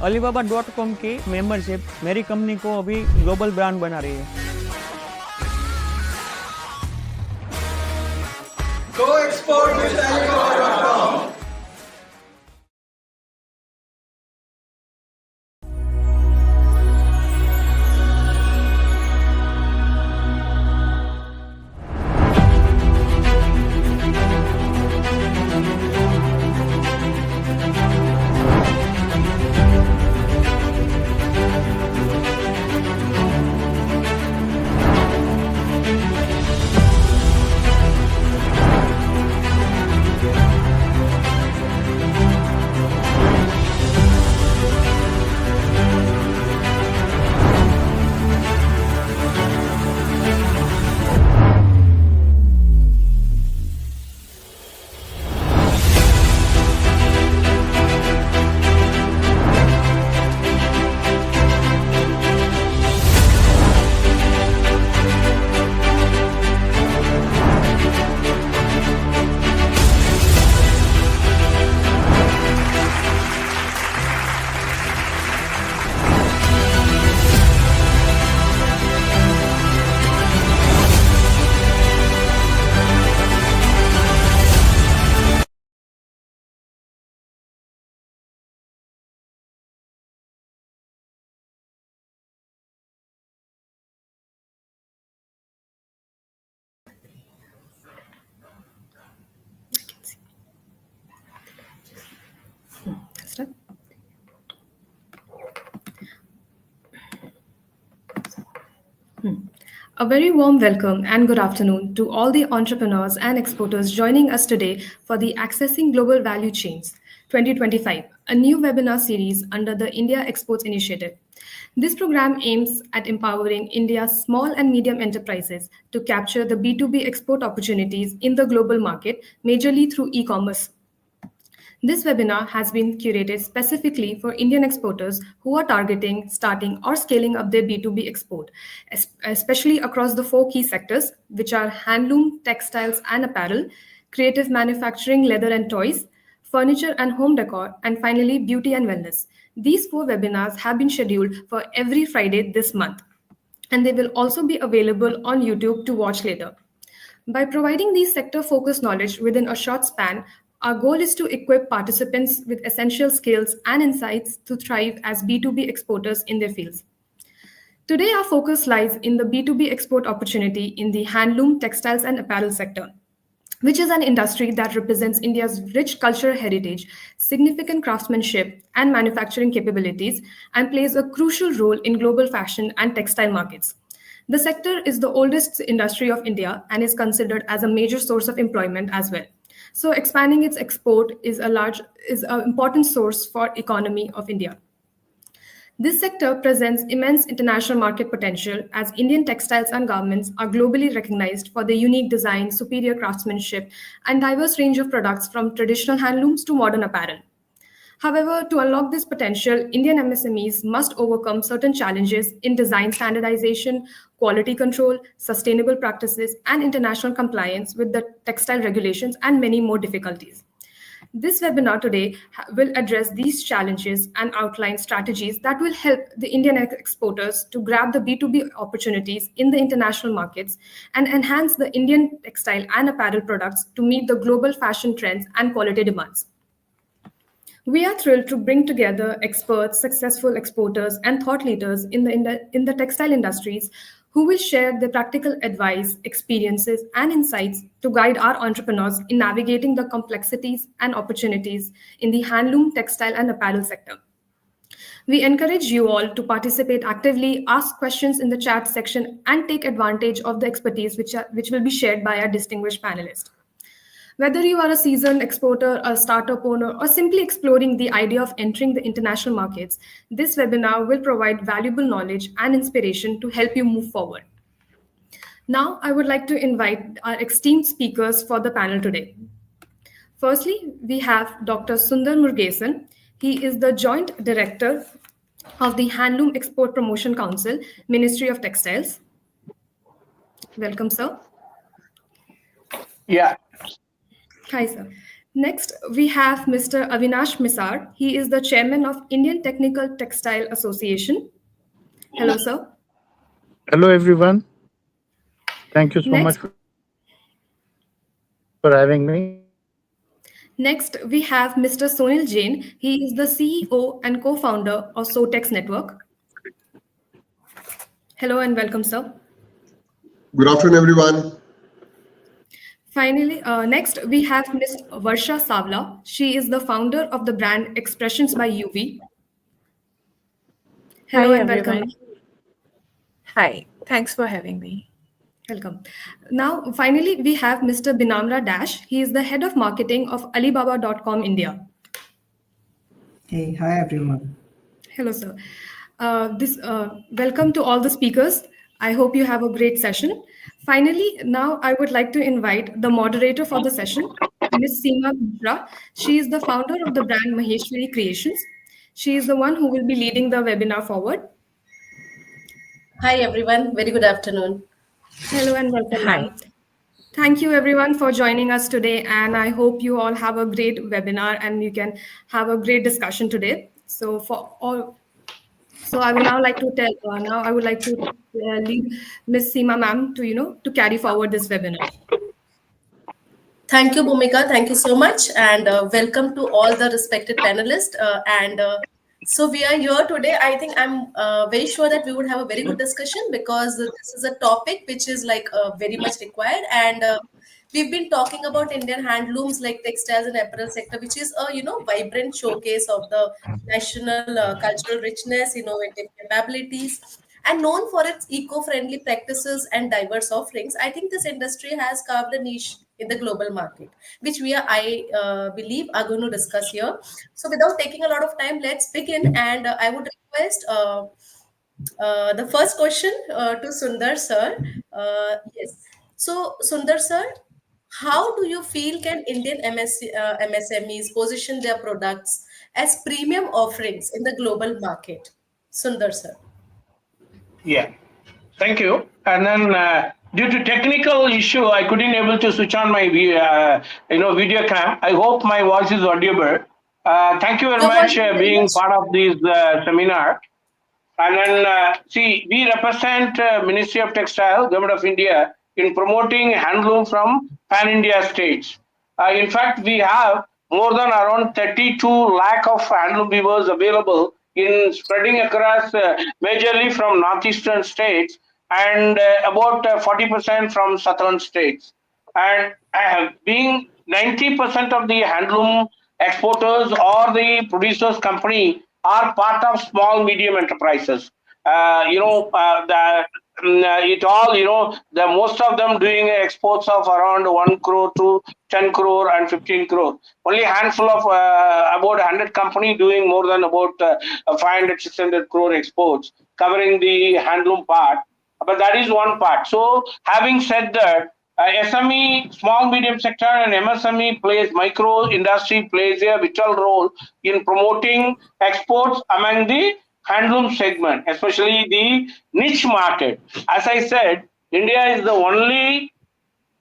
Alibaba.com की membership मेरी company को अभी ग्लोबल ब्रांड बना रही है। Go export with Alibaba.com. A very warm welcome and good afternoon to all the entrepreneurs and exporters joining us today for the Accessing Global Value Chains 2025, a new webinar series under the India Exports Initiative. This program aims at empowering India's small and medium enterprises to capture the B2B export opportunities in the global market, majorly through e-commerce. This webinar has been curated specifically for Indian exporters who are targeting, starting, or scaling up their B2B export, especially across the 4 key sectors, which are handloom, textiles and apparel, creative manufacturing, leather and toys, furniture and home decor, and finally, beauty and wellness. These 4 webinars have been scheduled for every Friday this month, and they will also be available on YouTube to watch later. By providing these sector-focused knowledge within a short span, our goal is to equip participants with essential skills and insights to thrive as B2B exporters in their fields. Today, our focus lies in the B2B export opportunity in the handloom, textiles, and apparel sector, which is an industry that represents India's rich cultural heritage, significant craftsmanship, and manufacturing capabilities, and plays a crucial role in global fashion and textile markets. The sector is the oldest industry of India and is considered as a major source of employment as well. So expanding its export is an important source for economy of India. This sector presents immense international market potential as Indian textiles and garments are globally recognized for their unique design, superior craftsmanship, and diverse range of products from traditional handlooms to modern apparel. However, to unlock this potential, Indian MSMEs must overcome certain challenges in design standardization, quality control, sustainable practices, and international compliance with the textile regulations and many more difficulties. This webinar today will address these challenges and outline strategies that will help the Indian exporters to grab the B2B opportunities in the international markets and enhance the Indian textile and apparel products to meet the global fashion trends and quality demands. We are thrilled to bring together experts, successful exporters, and thought leaders in the textile industries who will share their practical advice, experiences, and insights to guide our entrepreneurs in navigating the complexities and opportunities in the handloom, textile, and apparel sector. We encourage you all to participate actively, ask questions in the chat section, and take advantage of the expertise which will be shared by our distinguished panelists. Whether you are a seasoned exporter, a startup owner, or simply exploring the idea of entering the international markets, this webinar will provide valuable knowledge and inspiration to help you move forward. Now, I would like to invite our esteemed speakers for the panel today. Firstly, we have Dr. Sundar Murugesan. He is the Joint Director of the Handloom Export Promotion Council, Ministry of Textiles. Welcome, sir. Yeah. Hi, sir. Next, we have Mr. Avinash Misar. He is the chairman of Indian Technical Textile Association. Hello, sir. Hello, everyone. Thank you so much Next, for having me. next we have Mr. Sonil Jain. He is the CEO and co-founder of Sotex Network. Hello and welcome, sir. Good afternoon, everyone. Finally, next we have Ms. Varsha Savla. She is the founder of the brand Expressions by UV. Hi, Hello and welcome. everyone. Hi, thanks for having me. Welcome. Now, finally, we have Mr. Binamra Dash. He is the head of marketing of Alibaba.com India. Hey, hi everyone. Hello, sir. Welcome to all the speakers. I hope you have a great session. Finally, now I would like to invite the moderator for the session, Ms. Seema Mishra. She is the founder of the brand Maheshwari Creations. She is the one who will be leading the webinar forward. Hi everyone, very good afternoon. Hello and welcome, Hi. ma'am. Thank you everyone for joining us today, and I hope you all have a great webinar and you can have a great discussion today. So I will now like to lead Ms. Seema ma'am to carry forward this webinar. Thank you, Bhumika. Thank you so much, and welcome to all the respected panelists. So we are here today. I think I'm very sure that we would have a very good discussion because this is a topic which is like very much required, and we've been talking about Indian handlooms like textiles and apparel sector, which is a vibrant showcase of the national cultural richness, innovative capabilities, and known for its eco-friendly practices and diverse offerings. I think this industry has carved a niche in the global market, which I believe are going to discuss here. So without taking a lot of time, let's begin. And I would request the first question to Sundar sir. Yes. So Sundar sir, how do you feel can Indian MSMEs position their products as premium offerings in the global market? Sundar sir. Yeah, thank you. And then due to technical issue, I couldn't able to switch on my video cam. I hope my voice is audible. Thank you very Your voice much is very being much. part of this seminar. And then see, we represent Ministry of Textile, Government of India, in promoting handloom from pan India states. In fact, we have more than around 32 lakh of handloom weavers available in spreading across majorly from northeastern states and about 40% from southern states. And being 90% of the handloom exporters or the producers company are part of small medium enterprises. It all, the most of them doing exports of around 1 crore to 10 crore and 15 crore. Only a handful of about 100 company doing more than about 500 600 crore exports, covering the handloom part. But that is one part. So having said that, SME, small medium sector, and MSME micro industry plays a vital role in promoting exports among the handloom segment, especially the niche market. As I said, India is the only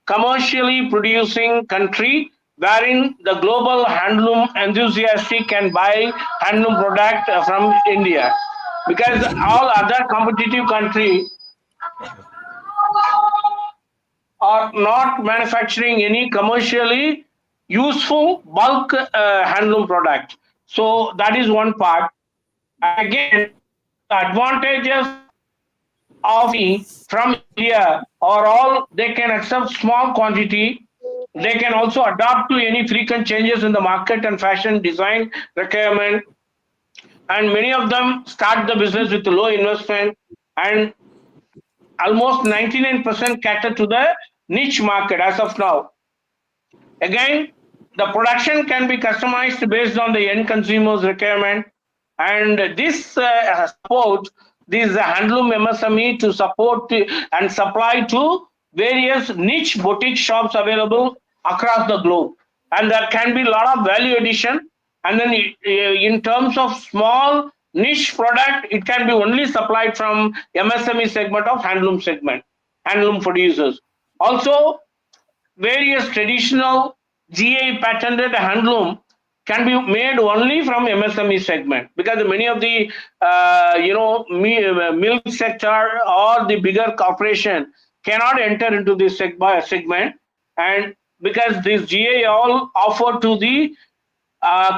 commercially producing country wherein the global handloom enthusiast can buy handloom product from India, because all other competitive countries are not manufacturing any commercially useful bulk handloom product. So that is one part. And again, the advantages of from India are all they can accept small quantity. They can also adapt to any frequent changes in the market and fashion design requirement. And many of them start the business with low investment, and almost 99% cater to the niche market as of now. Again, the production can be customized based on the end consumer's requirement, and this support this handloom MSME to support and supply to various niche boutique shops available across the globe. And there can be a lot of value addition. And then in terms of small niche product, it can be only supplied from MSME segment of handloom producers. Also, various traditional GI patented handloom can be made only from MSME segment, because many of the milk sector or the bigger corporation cannot enter into this segment, and because this GI all offer to the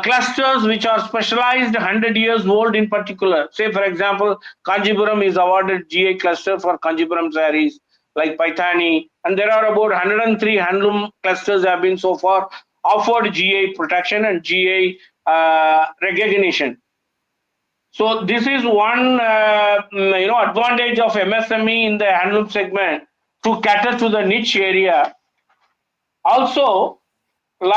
clusters which are specialized 100 years old in particular. Say, for example, Kanjipuram is awarded GI cluster for Kanjipuram sarees like Paithani, and there are about 103 handloom clusters have been so far offered GI protection and GI recognition. So this is one advantage of MSME in the handloom segment to cater to the niche area. Also, we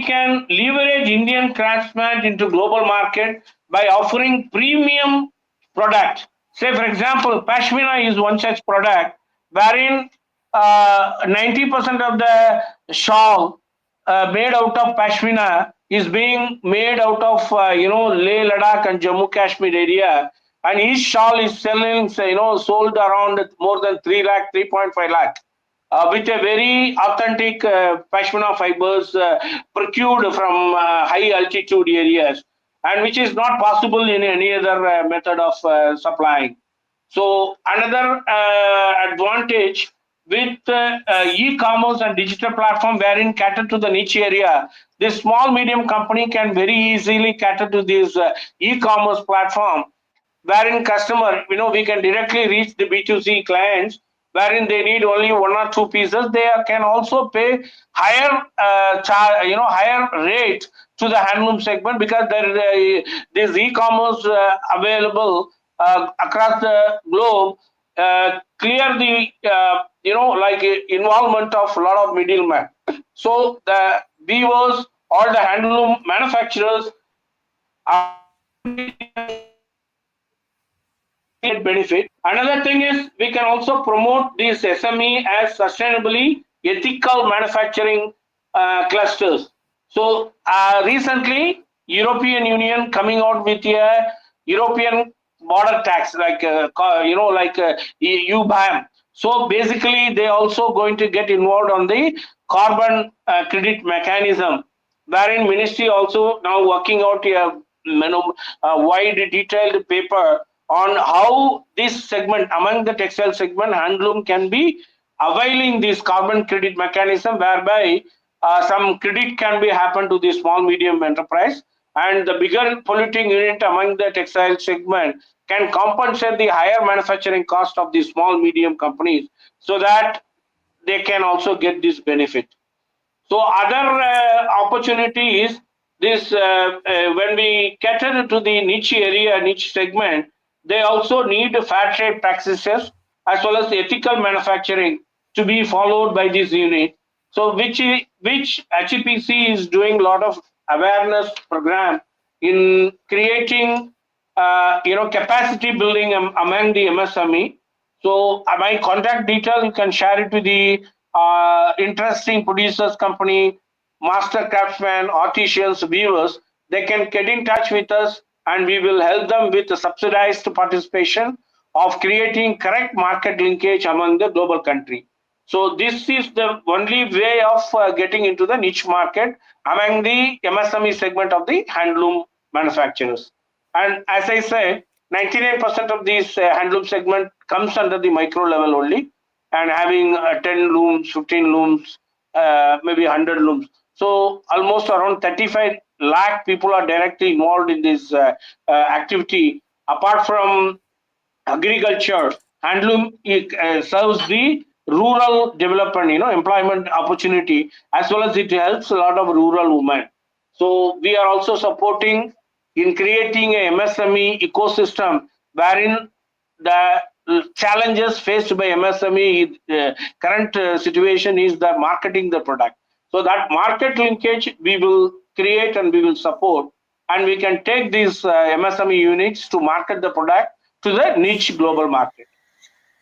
can leverage Indian craftsmen into global market by offering premium product. Say, for example, Pashmina is one such product wherein 90% of the shawl made out of Pashmina is being made out of Leh, Ladakh and Jammu Kashmir area, and each shawl is selling sold around more than 3 lakh, 3.5 lakh. With a very authentic Pashmina fibers procured from high altitude areas, and which is not possible in any other method of supplying. So another advantage with e-commerce and digital platform wherein cater to the niche area, this small medium company can very easily cater to this e-commerce platform, wherein customer, we can directly reach the B2C clients, wherein they need only 1 or 2 pieces. They can also pay higher higher rate to the handloom segment, because there is e-commerce available across the globe, clear the involvement of a lot of middlemen. So the weavers or the handloom manufacturers are benefit. Another thing is we can also promote this SME as sustainably ethical manufacturing clusters. So recently, European Union coming out with a European border tax, like EU BAM. So basically, they also going to get involved on the carbon credit mechanism, wherein ministry also now working out a wide detailed paper on how this segment, among the textile segment, handloom can be availing this carbon credit mechanism, whereby some credit can be happen to the small medium enterprise, and the bigger polluting unit among the textile segment can compensate the higher manufacturing cost of the small medium companies, so that they can also get this benefit. So other opportunity is this, when we cater to the niche area, niche segment, they also need fair trade practices as well as ethical manufacturing to be followed by this unit. So which HEPC is doing a lot of awareness program in creating capacity building among the MSME. So my contact detail, you can share it with the interesting producers company, master craftsmen, artisans, weavers. They can get in touch with us, and we will help them with the subsidized participation of creating correct market linkage among the global country. So this is the only way of getting into the niche market among the MSME segment of the handloom manufacturers. And as I said, 99% of these handloom segment comes under the micro level only, and having 10 looms, 15 looms, maybe 100 looms. So almost around 35 lakh people are directly involved in this activity. Apart from agriculture, handloom serves the rural development, employment opportunity, as well as it helps a lot of rural women. So we are also supporting in creating a MSME ecosystem, wherein the challenges faced by MSME current situation is the marketing the product. So that market linkage we will create and we will support, and we can take these MSME units to market the product to the niche global market.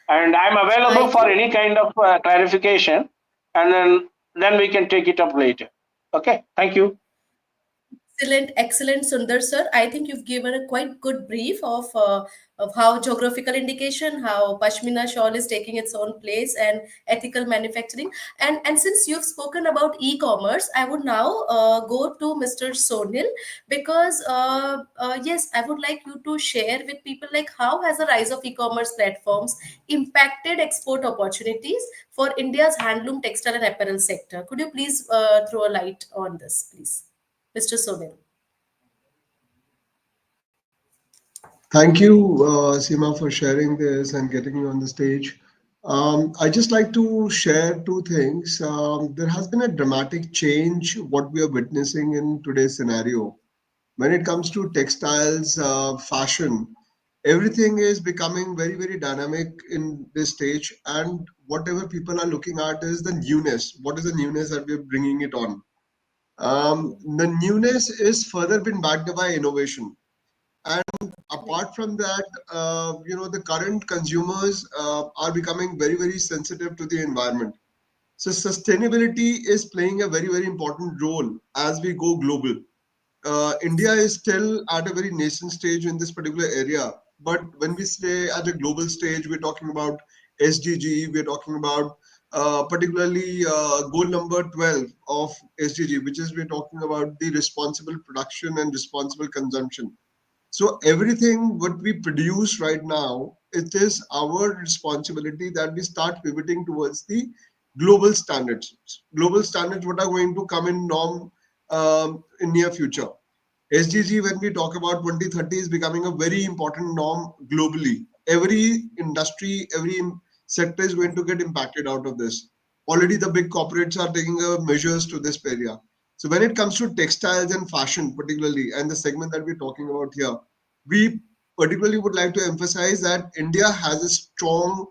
And I'm available for any kind of clarification, and then we can take it up later. Okay, thank you. Excellent, Sundar sir. I think you've given a quite good brief of how geographical indication, how Pashmina shawl is taking its own place, and ethical manufacturing. And since you've spoken about e-commerce, I would now go to Mr. Sonil, because yes, I would like you to share with people like how has the rise of e-commerce platforms impacted export opportunities for India's handloom, textile, and apparel sector. Could you please throw a light on this, please? Mr. Sonil. Thank you, Seema, for sharing this and getting me on the stage. I just like to share two things. There has been a dramatic change what we are witnessing in today's scenario. When it comes to textiles, fashion, everything is becoming very, very dynamic in this stage. And whatever people are looking at is the newness. What is the newness that we're bringing it on? The newness is further been backed by innovation. And apart from that, the current consumers are becoming very, very sensitive to the environment. So sustainability is playing a very, very important role as we go global. India is still at a very nascent stage in this particular area. But when we say at a global stage, we're talking about SDG, we're talking about particularly goal number 12 of SDG, which is we're talking about the responsible production and responsible consumption. So everything what we produce right now, it is our responsibility that we start pivoting towards the global standards. Global standards what are going to come in norm in near future. SDG, when we talk about 2030, is becoming a very important norm globally. Every industry, every sector is going to get impacted out of this. Already the big corporates are taking measures to this area. So when it comes to textiles and fashion particularly, and the segment that we're talking about here, we particularly would like to emphasize that India has a strong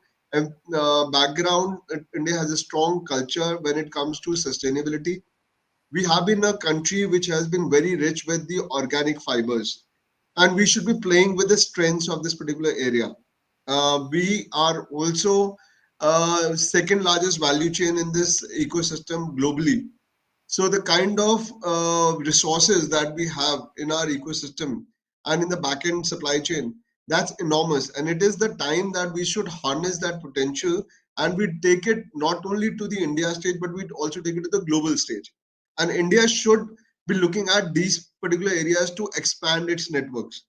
background. India has a strong culture when it comes to sustainability. We have been a country which has been very rich with the organic fibers, and we should be playing with the strengths of this particular area. We are also second largest value chain in this ecosystem globally. So the kind of resources that we have in our ecosystem and in the backend supply chain, that's enormous. And it is the time that we should harness that potential, and we take it not only to the India stage, but we also take it to the global stage. And India should be looking at these particular areas to expand its networks.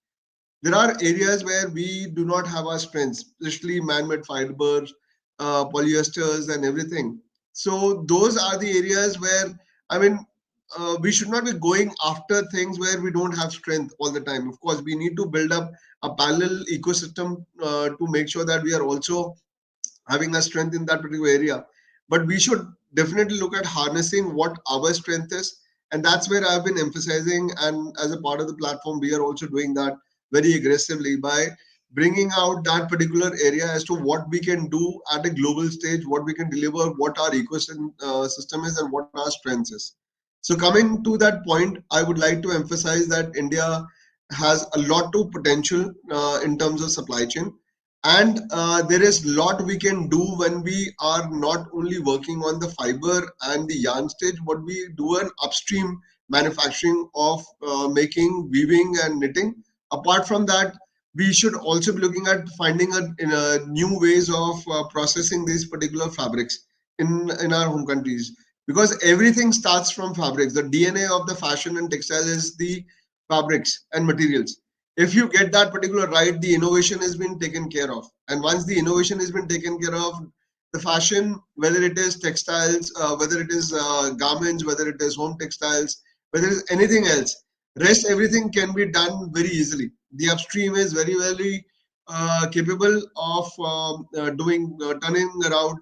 There are areas where we do not have our strengths, especially man-made fibers, polyesters, and everything. So those are the areas where, I mean, we should not be going after things where we don't have strength all the time. Of course, we need to build up a parallel ecosystem to make sure that we are also having a strength in that particular area. But we should definitely look at harnessing what our strength is. And that's where I've been emphasizing. And as a part of the platform, we are also doing that very aggressively by bringing out that particular area as to what we can do at a global stage, what we can deliver, what our ecosystem system is, and what our strengths is. So coming to that point, I would like to emphasize that India has a lot of potential in terms of supply chain. And there is a lot we can do when we are not only working on the fiber and the yarn stage, but we do an upstream manufacturing of making, weaving, and knitting. Apart from that, we should also be looking at finding new ways of processing these particular fabrics in our home countries, because everything starts from fabrics. The DNA of the fashion and textile is the fabrics and materials. If you get that particular right, the innovation has been taken care of. And once the innovation has been taken care of, the fashion, whether it is textiles, whether it is garments, whether it is home textiles, whether it is anything else, rest everything can be done very easily. The upstream is very, very capable of turning around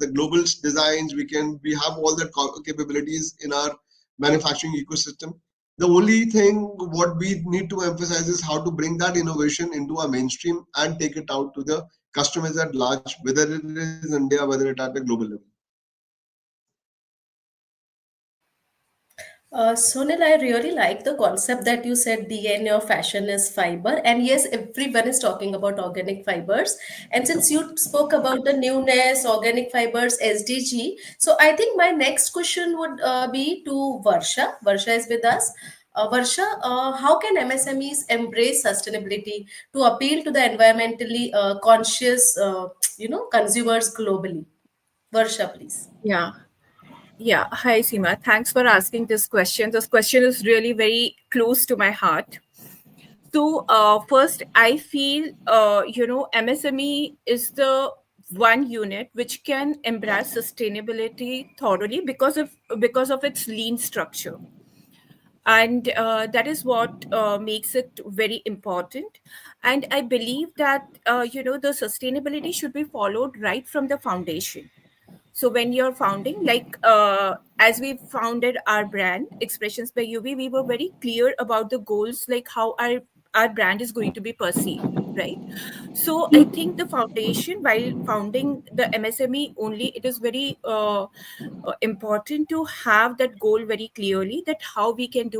the global designs. We have all the capabilities in our manufacturing ecosystem. The only thing what we need to emphasize is how to bring that innovation into our mainstream and take it out to the customers at large, whether it is India, whether it at a global level. Sonil, I really like the concept that you said DNA of fashion is fiber. And yes, everyone is talking about organic fibers. And since you spoke about the newness, organic fibers, SDG, so I think my next question would be to Varsha. Varsha is with us. Varsha, how can MSMEs embrace sustainability to appeal to the environmentally conscious, consumers globally? Varsha, please. Yeah. Yeah. Hi, Seema. Thanks for asking this question. This question is really very close to my heart. So, first, I feel, MSME is the one unit which can embrace sustainability thoroughly because of its lean structure, and that is what makes it very important. And I believe that the sustainability should be followed right from the foundation. So when you're founding, like as we founded our brand Expressions by UV, we were very clear about the goals, like how our brand is going to be perceived, right? So I think the foundation, while founding the MSME only, it is very important to have that goal very clearly, that how we can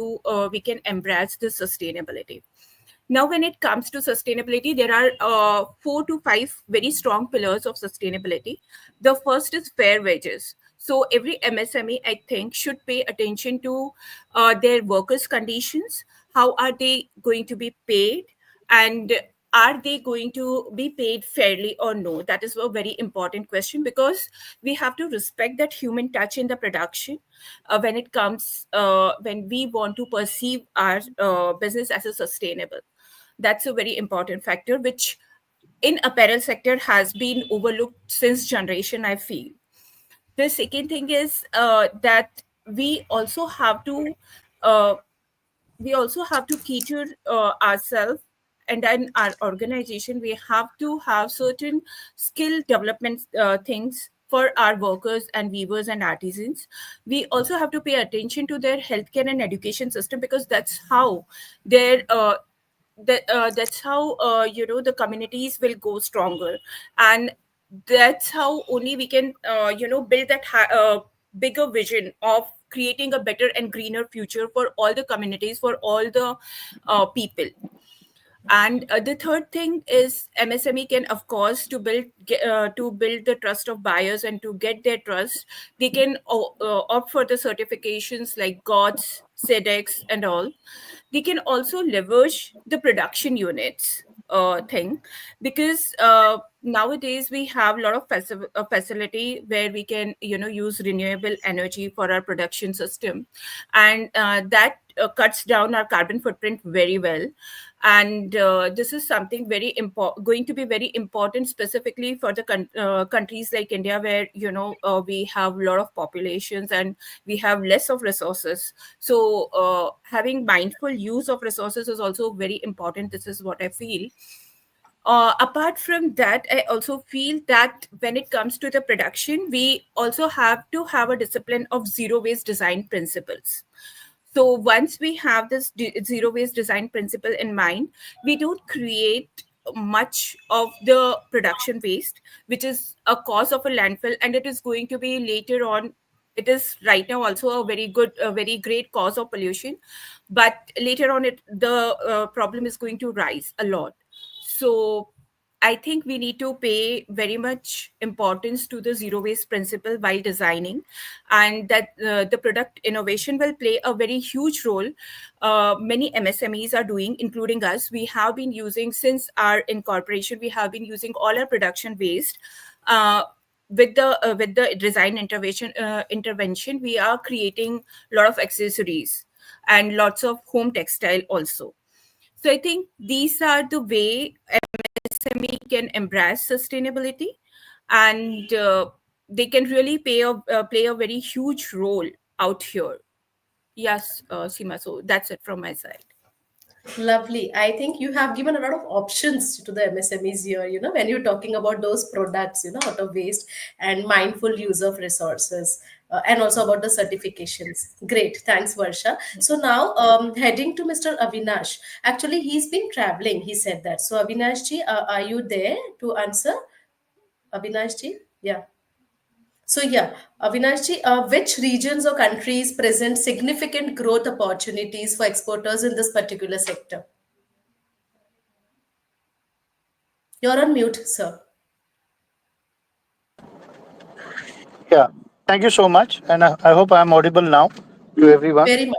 embrace the sustainability. Now, when it comes to sustainability, there are 4 to 5 very strong pillars of sustainability. The first is fair wages. So every MSME, I think, should pay attention to their workers' conditions. How are they going to be paid? And are they going to be paid fairly or no? That is a very important question, because we have to respect that human touch in the production when we want to perceive our business as a sustainable. That's a very important factor, which in apparel sector has been overlooked since generation, I feel. The second thing is that we also have to uh, cater ourselves, and in our organization we have to have certain skill development things for our workers and weavers and artisans. We also have to pay attention to their healthcare and education system, because that's how their that's how the communities will go stronger, and that's how only we can build that bigger vision of creating a better and greener future for all the communities, for all the people. And the third thing is MSME can, of course, to build the trust of buyers, and to get their trust, they can opt for the certifications like GOTS, SEDEX, and all. They can also leverage the production units thing, because nowadays we have a lot of facility where we can use renewable energy for our production system, and that cuts down our carbon footprint very well. And this is something going to be very important, specifically for the countries like India, where we have a lot of populations and we have less of resources. So having mindful use of resources is also very important. This is what I feel. Apart from that, I also feel that when it comes to the production, we also have to have a discipline of zero waste design principles. So once we have this zero waste design principle in mind, we don't create much of the production waste, which is a cause of a landfill, and it is going to be later on. It is right now also a very great cause of pollution, but later on, the problem is going to rise a lot. So I think we need to pay very much importance to the zero waste principle while designing, and that the product innovation will play a very huge role. Many MSMEs are doing, including us. We have been using, since our incorporation, we have been using all our production waste. With the design intervention, we are creating a lot of accessories and lots of home textile also. So I think these are the way MSME can embrace sustainability, and they can really play a very huge role out here. Yes, Seema. So that's it from my side. Lovely. I think you have given a lot of options to the MSMEs here, when you're talking about those products, out of waste and mindful use of resources, and also about the certifications. Great. Thanks, Varsha. So now, heading to Mr. Avinash. Actually, he's been traveling, he said that. So, Avinash ji, are you there to answer? Avinash ji? Yeah. So yeah, Avinashji, which regions or countries present significant growth opportunities for exporters in this particular sector? You're on mute, sir. Yeah, thank you so much. And I hope I'm audible now. to everyone. Very much.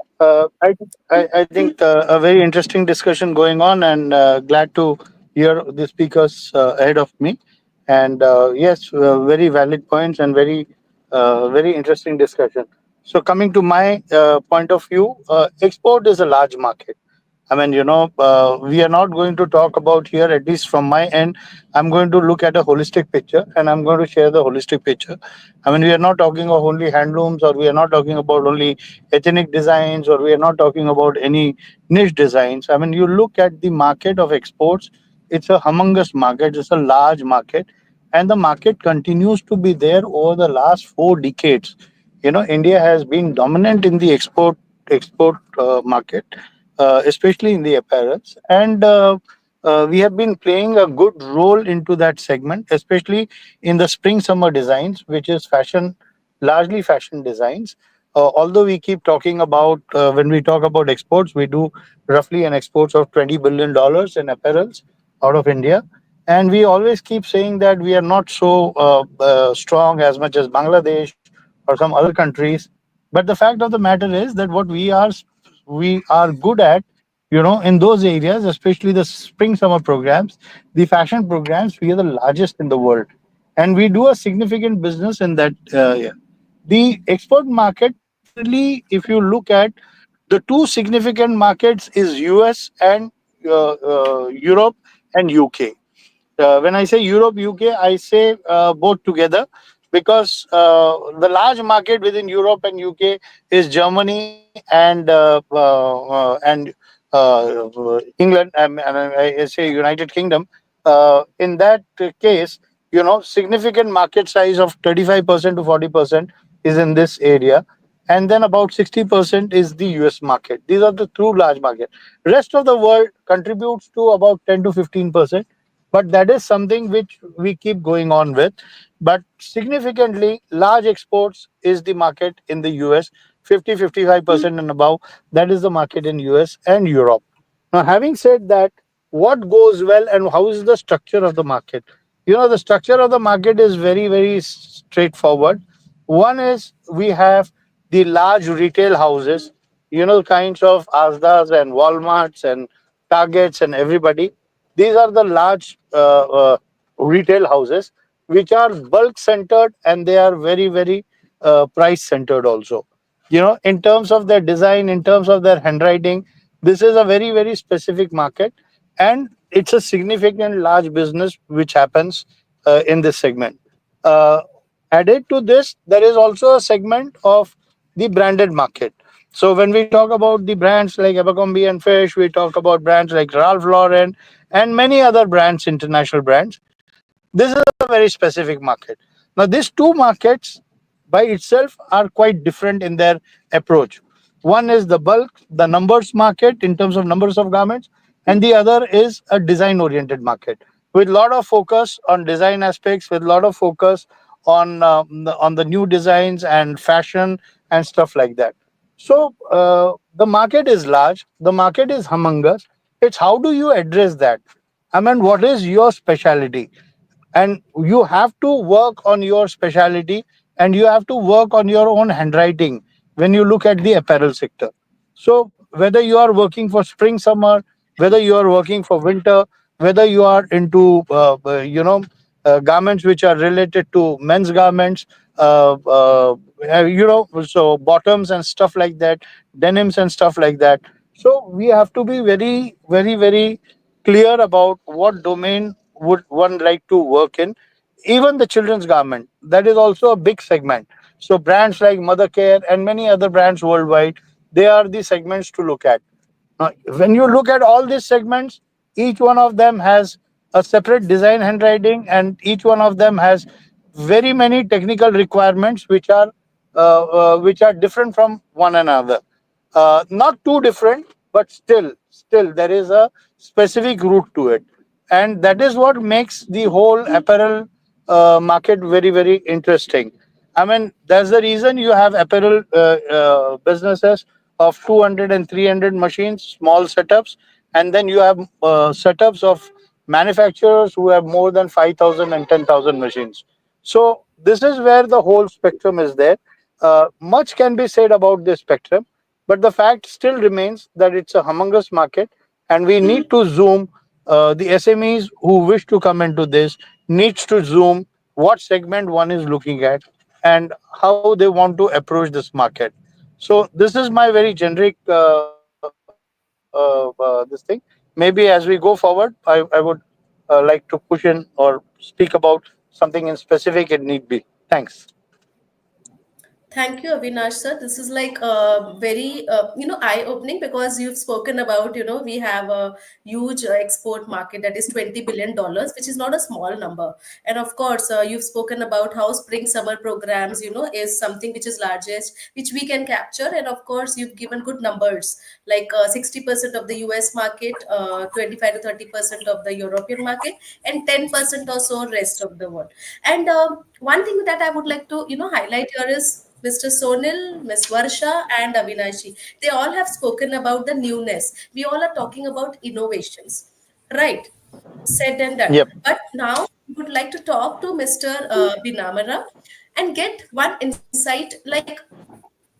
I think a very interesting discussion going on, and glad to hear the speakers ahead of me. And yes, very valid points and very interesting discussion. So coming to my point of view, export is a large market. I mean, we are not going to talk about here, at least from my end. I'm going to look at a holistic picture and I'm going to share the holistic picture. I mean, we are not talking of only handlooms, or we are not talking about only ethnic designs, or we are not talking about any niche designs. I mean, you look at the market of exports, it's a humongous market, it's a large market, and the market continues to be there over the last 4 decades. India has been dominant in the export market, especially in the apparels, and we have been playing a good role into that segment, especially in the spring summer designs, which is fashion, largely fashion designs. Although we keep talking about, when we talk about exports, we do roughly an exports of $20 billion in apparels out of India, and we always keep saying that we are not so strong as much as Bangladesh or some other countries. But the fact of the matter is that what we are good at, in those areas, especially the spring summer programs, the fashion programs, we are the largest in the world, and we do a significant business in that area. The export market, primarily, if you look at the two significant markets, is US and Europe and UK. When I say Europe, UK, I say both together, because the large market within Europe and UK is Germany and England, and I say United Kingdom. In that case, significant market size of 35% to 40% is in this area, and then about 60% is the US market. These are the two large markets. Rest of the world contributes to about 10 to 15%, but that is something which we keep going on with. But significantly large exports is the market in the US, 50-55% and above. That is the market in US and Europe. Now, having said that, what goes well and how is the structure of the market? The structure of the market is very straightforward. One is, we have the large retail houses, kinds of Asdas and Walmarts and Targets and everybody. These are the large retail houses which are bulk centered, and they are very price centered also. In terms of their design, in terms of their handwriting, this is a very specific market, and it's a significant large business which happens in this segment. Uh, Added to this, there is also a segment of the branded market. So when we talk about the brands like Abercrombie and Fish, we talk about brands like Ralph Lauren and many other brands, international brands. This is a very specific market. Now, these two markets by itself are quite different in their approach. One is the bulk, the numbers market in terms of numbers of garments, and the other is a design oriented market with a lot of focus on design aspects, with a lot of focus on the new designs and fashion and stuff like that. So the market is large, the market is humongous. It's how do you address that? I mean, what is your specialty? And you have to work on your specialty, and you have to work on your own handwriting when you look at the apparel sector. So whether you are working for spring summer, whether you are working for winter, whether you are into garments which are related to men's garments, so bottoms and stuff like that, denims and stuff like that. So we have to be very clear about what domain would one like to work in. Even the children's garment, that is also a big segment. So brands like Mother Care and many other brands worldwide, they are the segments to look at. Now, when you look at all these segments, each one of them has a separate design handwriting, and each one of them has very many technical requirements which are different from one another. Not too different, but still there is a specific route to it, and that is what makes the whole apparel market very interesting. I mean, that's the reason you have apparel businesses of 200 and 300 machines, small setups, and then you have setups of manufacturers who have more than 5,000 and 10,000 machines. So this is where the whole spectrum is there. Much can be said about this spectrum, but the fact still remains that it's a humongous market, and we need to zoom. The SMEs who wish to come into this needs to zoom what segment one is looking at and how they want to approach this market. So this is my very generic this thing. Maybe as we go forward, I would like to push in or speak about something in specific it need be. Thanks. Thank you, Avinash sir. This is like very eye-opening, because you've spoken about, we have a huge export market that is $20 billion, which is not a small number. And of course, you've spoken about how spring summer programs, is something which is largest, which we can capture. And of course, you've given good numbers, like 60% of the US market, 25 to 30% of the European market, and 10% or so rest of the world. And one thing that I would like to, highlight here is Mr. Sonil, Ms. Varsha, and Avinashi. They all have spoken about the newness. We all are talking about innovations, right? Said and done. Yep. But now we would like to talk to Mr. Binamara and get one insight, like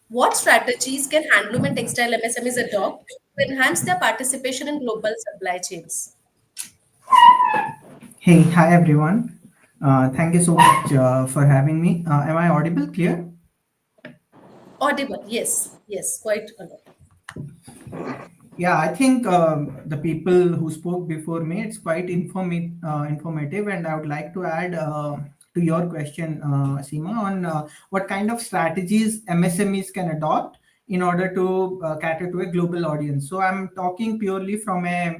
what strategies can handloom and textile MSMEs adopt to enhance their participation in global supply chains? Hey, hi everyone. Thank you so much for having me. Am I audible, clear? Audible, yes, yes, quite a lot. Yeah, I think the people who spoke before me, it's quite informative, and I would like to add to your question, Seema, on what kind of strategies MSMEs can adopt in order to cater to a global audience. So I'm talking purely from a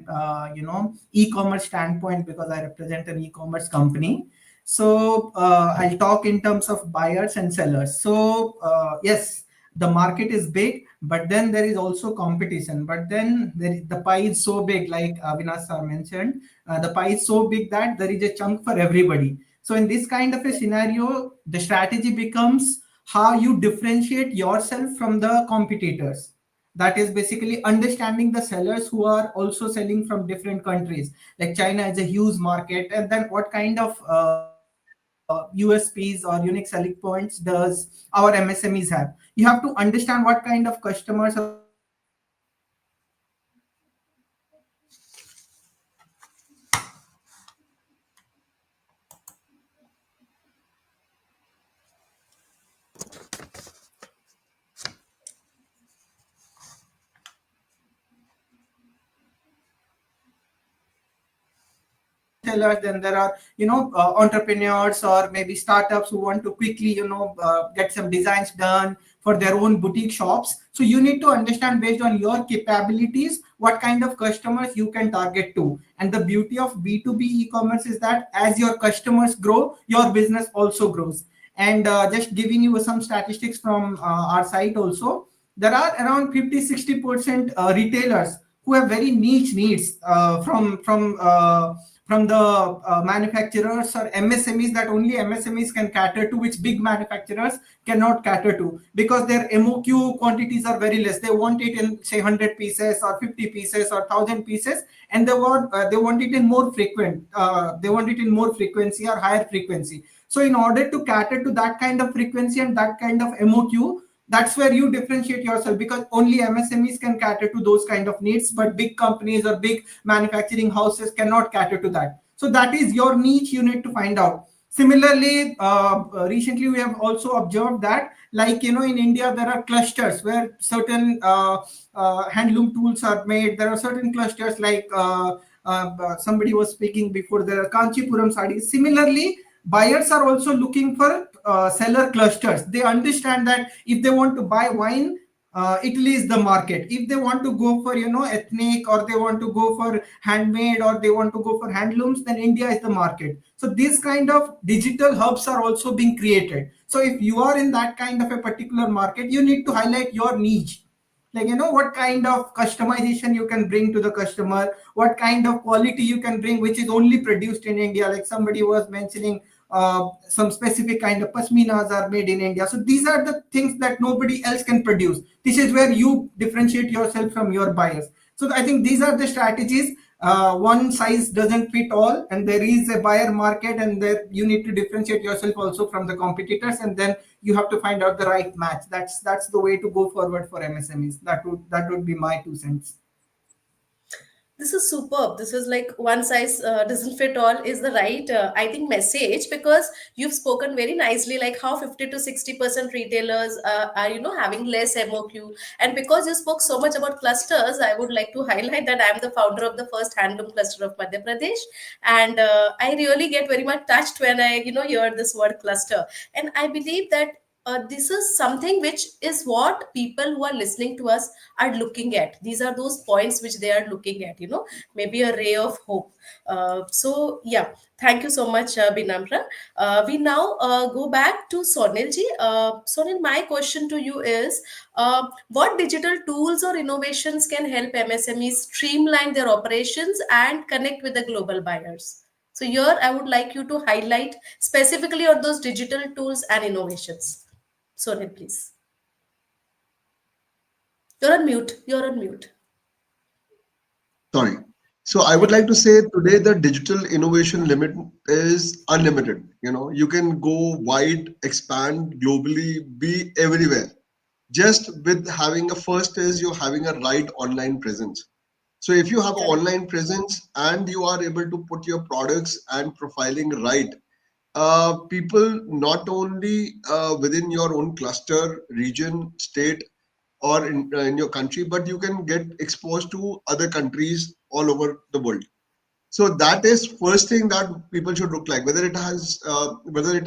e-commerce standpoint, because I represent an e-commerce company. So I'll talk in terms of buyers and sellers. So yes, the market is big, but then there is also competition. But then the pie is so big, like Avinash sir mentioned, the pie is so big that there is a chunk for everybody. So in this kind of a scenario, the strategy becomes how you differentiate yourself from the competitors. That is basically understanding the sellers who are also selling from different countries. Like China is a huge market, and then what kind of USPs or unique selling points does our MSMEs have? You have to understand what kind of customers or what kind of retailers they are catering to. And then what kind of retailers, then there are entrepreneurs or maybe startups who want to quickly get some designs done for their own boutique shops. So you need to understand, based on your capabilities, what kind of customers you can target to. And the beauty of B2B e-commerce is that as your customers grow, your business also grows. And just giving you some statistics from our site also, there are around 50-60% retailers who have very niche needs from the manufacturers or MSMEs that only MSMEs can cater to, which big manufacturers cannot cater to, because their MOQ quantities are very less. They want it in, say, 100 pieces or 50 pieces or 1,000 pieces, and they want it in more frequent. They want it in more frequency or higher frequency. So in order to cater to that kind of frequency and that kind of MOQ, that's where you differentiate yourself, because only MSMEs can cater to those kind of needs, but big companies or big manufacturing houses cannot cater to that. So that is your niche you need to find out. Similarly, recently we have also observed that, like, in India, there are clusters where certain handloom tools are made. There are certain clusters, like somebody was speaking before, there are Kanchipuram sarees. Similarly, buyers are also looking for seller clusters. They understand that if they want to buy wine, Italy is the market. If they want to go for ethnic, or they want to go for handmade, or they want to go for handlooms, then India is the market. So these kind of digital hubs are also being created. So if you are in that kind of a particular market, you need to highlight your niche. Like, what kind of customization you can bring to the customer, what kind of quality you can bring, which is only produced in India. Like somebody was mentioning, some specific kind of pashminas are made in India. So these are the things that nobody else can produce. This is where you differentiate yourself from your buyers. So I think these are the strategies. One size doesn't fit all, and there is a buyer market, and there you need to differentiate yourself also from the competitors, and then you have to find out the right match. That's the way to go forward for MSMEs. That would be my 2 cents. This is superb. This is like one size doesn't fit all is the right, I think, message, because you've spoken very nicely, like how 50 to 60% retailers are, having less MOQ. And because you spoke so much about clusters, I would like to highlight that I'm the founder of the first handloom cluster of Madhya Pradesh. And I really get very much touched when I, hear this word cluster. And I believe that this is something which is what people who are listening to us are looking at. These are those points which they are looking at, maybe a ray of hope. So yeah, thank you so much, Binamra. We now go back to Sonil ji. Sonil, my question to you is, what digital tools or innovations can help MSMEs streamline their operations and connect with the global buyers? So here I would like you to highlight specifically on those digital tools and innovations. Sonil, please. You're on mute. You're on mute. Sorry. So I would like to say today the digital innovation limit is unlimited. You can go wide, expand globally, be everywhere. Just with having first is you're having a right online presence. So if you have an online presence and you are able to put your products and profiling right, people not only within your own cluster, region, state, or in your country, but you can get exposed to other countries all over the world. So that is first thing that people should look like. Whether it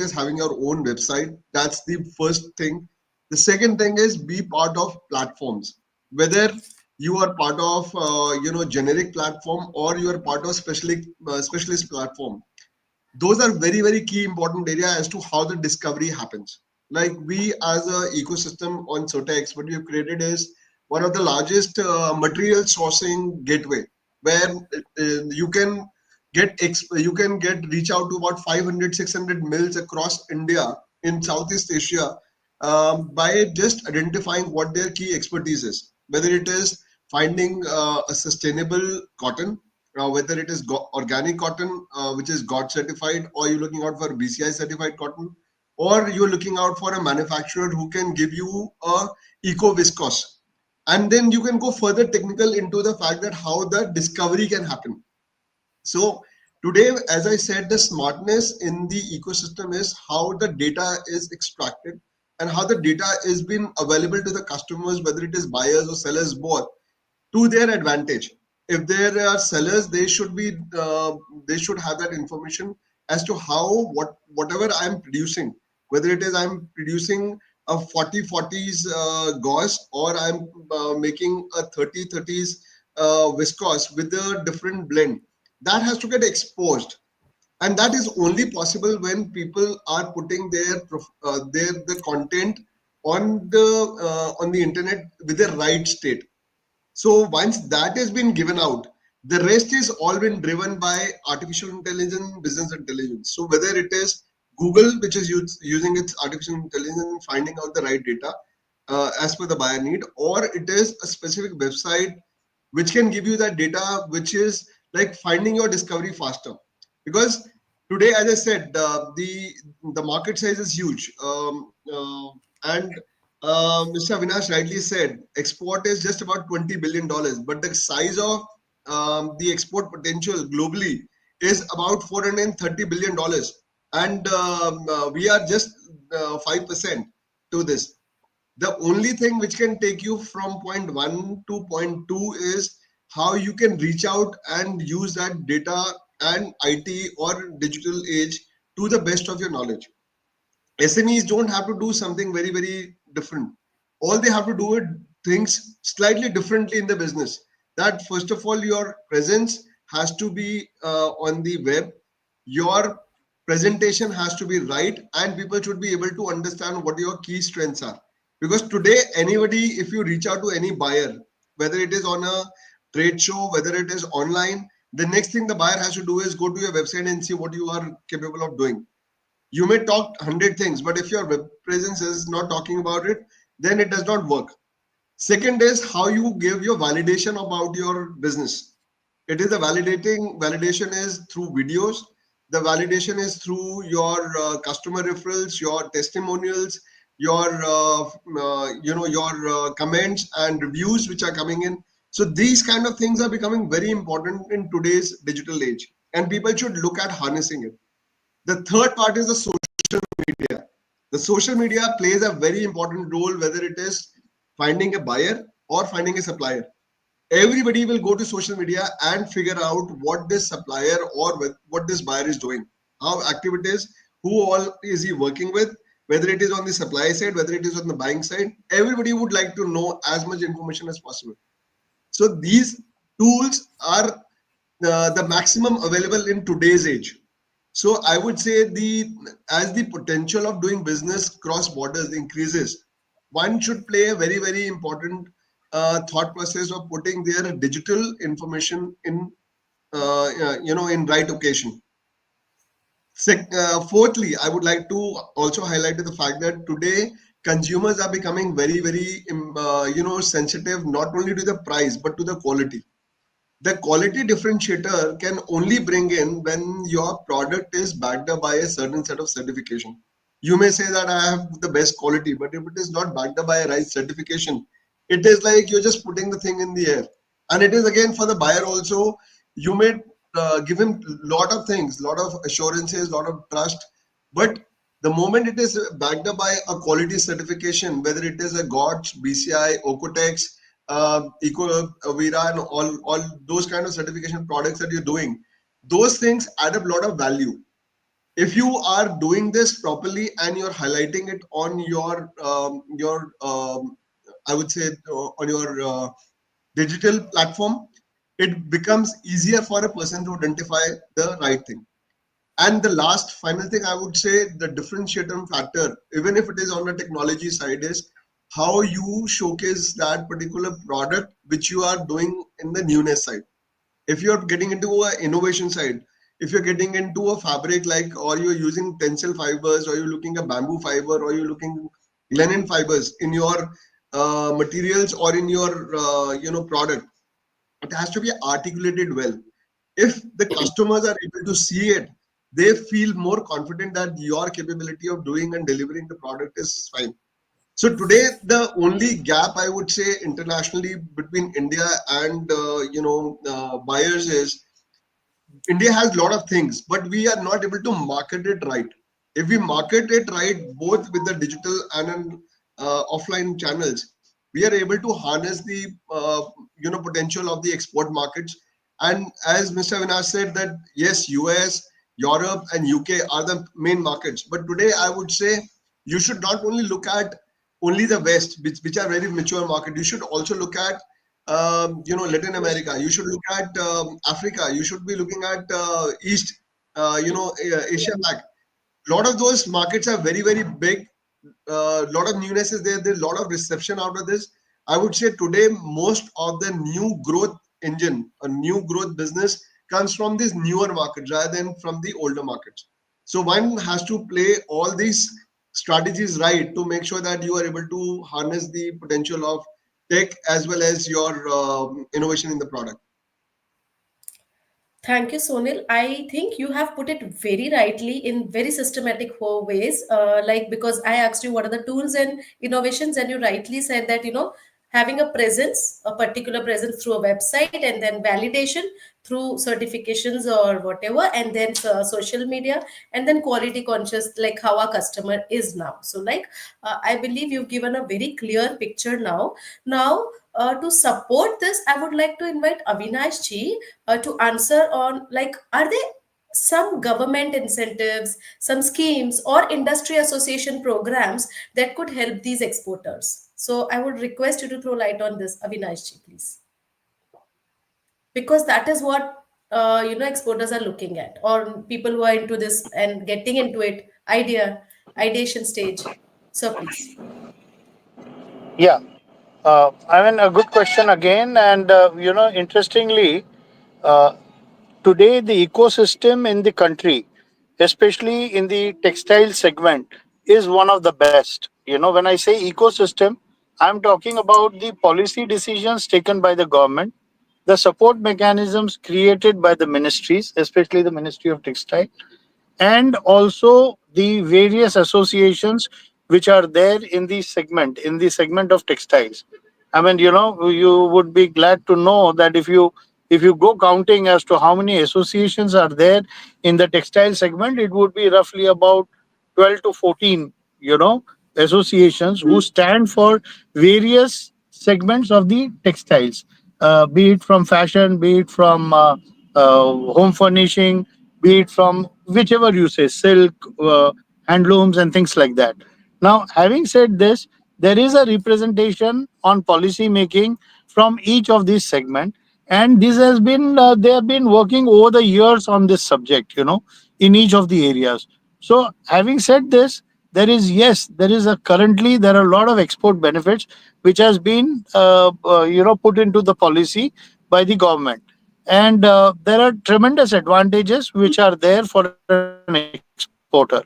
is having your own website, that's the first thing. The second thing is be part of platforms. Whether you are part of generic platform or you are part of specialist platform. Those are very, very key important area as to how the discovery happens. Like we as a ecosystem on Sotex, what we have created is one of the largest material sourcing gateway, where you can reach out to about 500-600 mills across India in Southeast Asia by just identifying what their key expertise is, whether it is finding a sustainable cotton, whether it is organic cotton, which is GOT certified, or you're looking out for BCI certified cotton, or you're looking out for a manufacturer who can give you a eco viscose. And then you can go further technical into the fact that how the discovery can happen. So today, as I said, the smartness in the ecosystem is how the data is extracted and how the data is being available to the customers, whether it is buyers or sellers both, to their advantage. If there are sellers, they should have that information as to how whatever I'm producing, whether it is I'm producing a 40/40s gauze or I'm making a 30/30s viscose with a different blend, that has to get exposed, and that is only possible when people are putting the content on the internet with the right state. So once that has been given out, the rest is all been driven by artificial intelligence, business intelligence. So whether it is Google, which is using its artificial intelligence, finding out the right data as per the buyer need, or it is a specific website which can give you that data, which is like finding your discovery faster. Because today, as I said, the market size is huge, and Mr. Avinash rightly said, export is just about $20 billion, but the size of the export potential globally is about $430 billion, and we are just 5% to this. The only thing which can take you from point 1 to point 2 is how you can reach out and use that data and IT or digital age to the best of your knowledge. SMEs don't have to do something very, very different. All they have to do is things slightly differently in the business. That first of all, your presence has to be on the web. Your presentation has to be right, and people should be able to understand what your key strengths are. Because today, anybody, if you reach out to any buyer, whether it is on a trade show, whether it is online, the next thing the buyer has to do is go to your website and see what you are capable of doing. You may talk 100 things, but if your web presence is not talking about it, then it does not work. Second is how you give your validation about your business. It is validation is through videos. The validation is through your customer referrals, your testimonials, your comments and reviews which are coming in. So these kind of things are becoming very important in today's digital age, and people should look at harnessing it. The third part is the social media. The social media plays a very important role, whether it is finding a buyer or finding a supplier. Everybody will go to social media and figure out what this supplier or what this buyer is doing, how active it is, who all is he working with, whether it is on the supply side, whether it is on the buying side. Everybody would like to know as much information as possible. So these tools are the maximum available in today's age. So I would say as the potential of doing business cross borders increases, one should play a very, very important thought process of putting their digital information in in right occasion. Fourthly, I would like to also highlight the fact that today consumers are becoming very, very sensitive not only to the price but to the quality. The quality differentiator can only bring in when your product is backed up by a certain set of certification. You may say that I have the best quality, but if it is not backed up by a right certification, it is like you're just putting the thing in the air. And it is again for the buyer also. You may give him lot of things, lot of assurances, lot of trust, but the moment it is backed up by a quality certification, whether it is a GOTS, BCI, Ocotex, Ecovira, and all those kind of certification products that you're doing, those things add up a lot of value. If you are doing this properly and you're highlighting it on your I would say on your digital platform, it becomes easier for a person to identify the right thing. And the last final thing I would say, the differentiator factor, even if it is on the technology side, is how you showcase that particular product which you are doing in the newness side. If you're getting into an innovation side, if you're getting into a fabric like, or you're using tencel fibers, or you're looking at bamboo fiber, or you're looking linen fibers in your materials or in your product, it has to be articulated well. If the customers are able to see it, they feel more confident that your capability of doing and delivering the product is fine. So today, the only gap I would say internationally between India and buyers is India has a lot of things, but we are not able to market it right. If we market it right, both with the digital and offline channels, we are able to harness the potential of the export markets. And as Mr. Avinash said, that yes, US, Europe, and UK are the main markets. But today, I would say you should not only look at only the West, which are very mature market. You should also look at Latin America. You should look at Africa. You should be looking at East, Asia Pac. A lot of those markets are very, very big. A lot of newness is there. There's a lot of reception out of this. I would say today, most of the new growth engine, a new growth business comes from these newer markets rather than from the older markets. So one has to play all these strategies right to make sure that you are able to harness the potential of tech as well as your innovation in the product. Thank you, Sonil. I think you have put it very rightly in very systematic ways. Like, because I asked you what are the tools and innovations, and you rightly said that, having a presence, a particular presence through a website, and then validation through certifications or whatever, and then social media, and then quality conscious, like how our customer is now. So, like, I believe you've given a very clear picture now. Now, to support this, I would like to invite Avinash ji to answer on, like, are there some government incentives, some schemes, or industry association programs that could help these exporters? So I would request you to throw light on this, Avinash ji, please, because that is what exporters are looking at, or people who are into this and getting into it, ideation stage. So please. Yeah. I mean, a good question again. And, interestingly, uh, today the ecosystem in the country, especially in the textile segment, is one of the best. When I say ecosystem, I'm talking about the policy decisions taken by the government, the support mechanisms created by the ministries, especially the Ministry of Textile, and also the various associations which are there in the segment of textiles. I mean, you would be glad to know that if you go counting as to how many associations are there in the textile segment, it would be roughly about 12 to 14, associations who stand for various segments of the textiles, be it from fashion, be it from home furnishing, be it from whichever you say, silk, handlooms, and things like that. Now, having said this, there is a representation on policy making from each of these segments, and this has been they have been working over the years on this subject, in each of the areas. So, having said this, there are a lot of export benefits which has been put into the policy by the government, and there are tremendous advantages which are there for an exporter.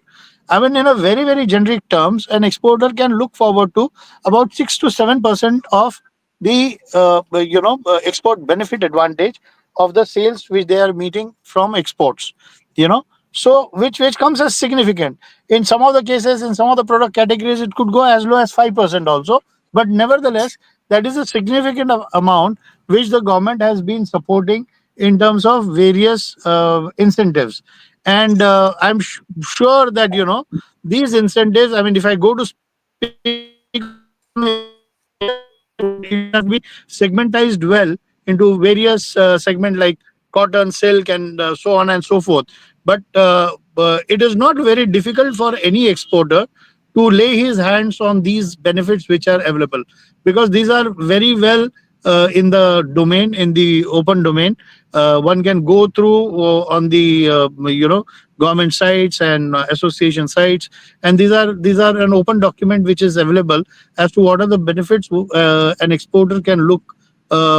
I mean, in a very, very generic terms, an exporter can look forward to about 6 to 7% of the export benefit advantage of the sales which they are meeting from exports. So which comes as significant. In some of the cases, in some of the product categories, it could go as low as 5% also. But nevertheless, that is a significant amount which the government has been supporting in terms of various incentives. And sure that these incentives. I mean, if I go to speak on it has been segmentized well into various segment like cotton, silk, and so on and so forth. But it is not very difficult for any exporter to lay his hands on these benefits which are available, because these are very well in the domain, in the open domain. One can go through on the government sites and association sites, and these are an open document which is available as to what are the benefits an exporter can look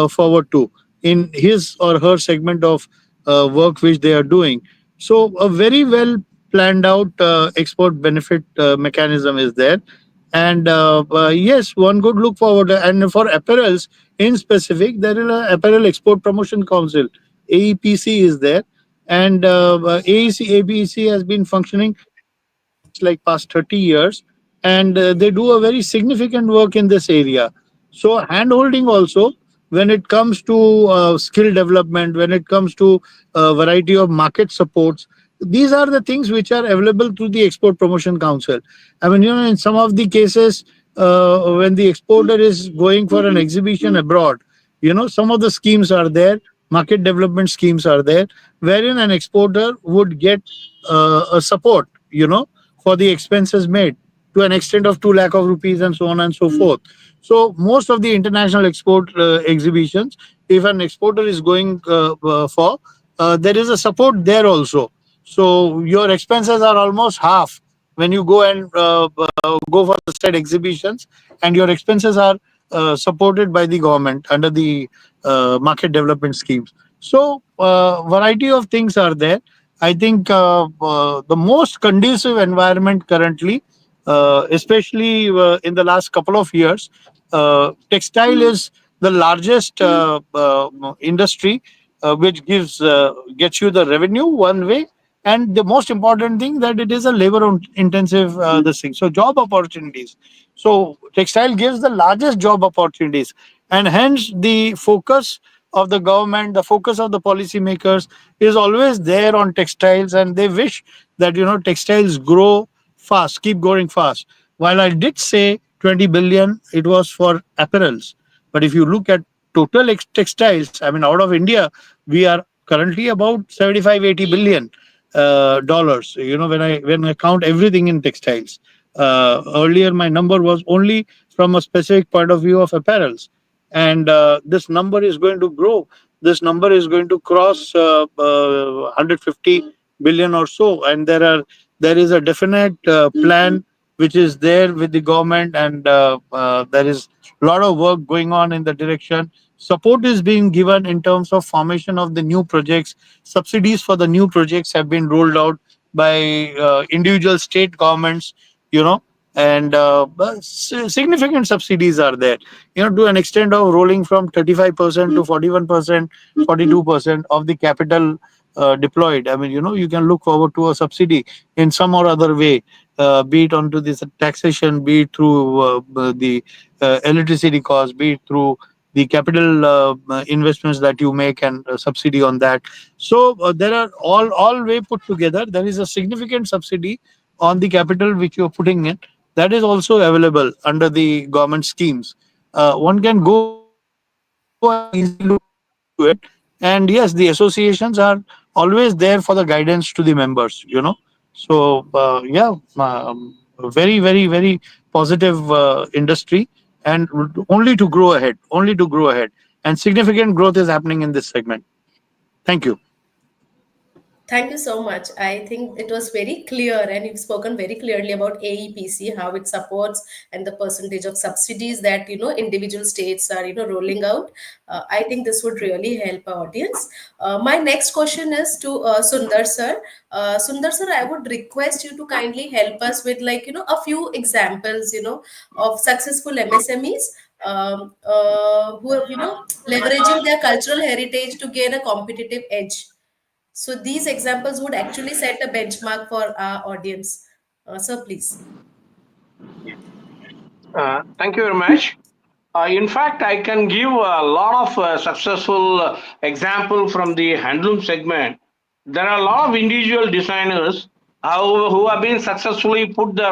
forward to in his or her segment of work which they are doing. So a very well planned out export benefit mechanism is there. And yes, one could look forward. And for apparels in specific, there is an Apparel Export Promotion Council. AEPC is there, and AEC has been functioning for almost like past 30 years, and they do a very significant work in this area. So hand-holding also, when it comes to skill development, when it comes to a variety of market supports, these are the things which are available through the Export Promotion Council. I mean, in some of the cases, when the exporter is going for an exhibition abroad, some of the schemes are there, market development schemes are there, wherein an exporter would get a support, for the expenses made to an extent of 2 lakh of rupees and so on and so forth. So most of the international export exhibitions, if an exporter is going for, there is a support there also. So your expenses are almost half when you go and go for the said exhibitions, and your expenses are supported by the government under the market development schemes. So variety of things are there. I think the most conducive environment currently, especially in the last couple of years, textile is the largest industry which gets you the revenue one way, and the most important thing that it is a labor intensive this thing. So job opportunities. So textile gives the largest job opportunities, and hence the focus of the government, the focus of the policymakers is always there on textiles, and they wish that textiles grow fast, keep growing fast. While I did say 20 billion, it was for apparels, but if you look at total textiles, I mean, out of India, we are currently about 75-80 billion dollars. When I count everything in textiles. Earlier, my number was only from a specific point of view of apparels, and this number is going to grow. This number is going to cross 150 billion or so, and there is a definite plan which is there with the government, and there is a lot of work going on in the direction. Support is being given in terms of formation of the new projects. Subsidies for the new projects have been rolled out by individual state governments, and significant subsidies are there, to an extent of rolling from 35% to 41%, 42% of the capital deployed. I mean, you can look forward to a subsidy in some or other way, be it onto this taxation, be it through the electricity cost, be it through the capital investments that you make and subsidy on that. So there are all way put together. There is a significant subsidy on the capital which you are putting in. That is also available under the government schemes. One can go and easily look into it. And yes, the associations are always there for the guidance to the members. So very, very, very positive industry, and only to grow ahead, and significant growth is happening in this segment. Thank you. Thank you so much. I think it was very clear, and you've spoken very clearly about AEPC, how it supports, and the percentage of subsidies that individual states are rolling out. I think this would really help our audience. My next question is to Sundar sir. Sundar sir, I would request you to kindly help us with a few examples of successful MSMEs who are leveraging their cultural heritage to gain a competitive edge. So these examples would actually set a benchmark for our audience. Sir, please. Thank you very much. In fact, I can give a lot of successful example from the handloom segment. There are a lot of individual designers who have been successfully put their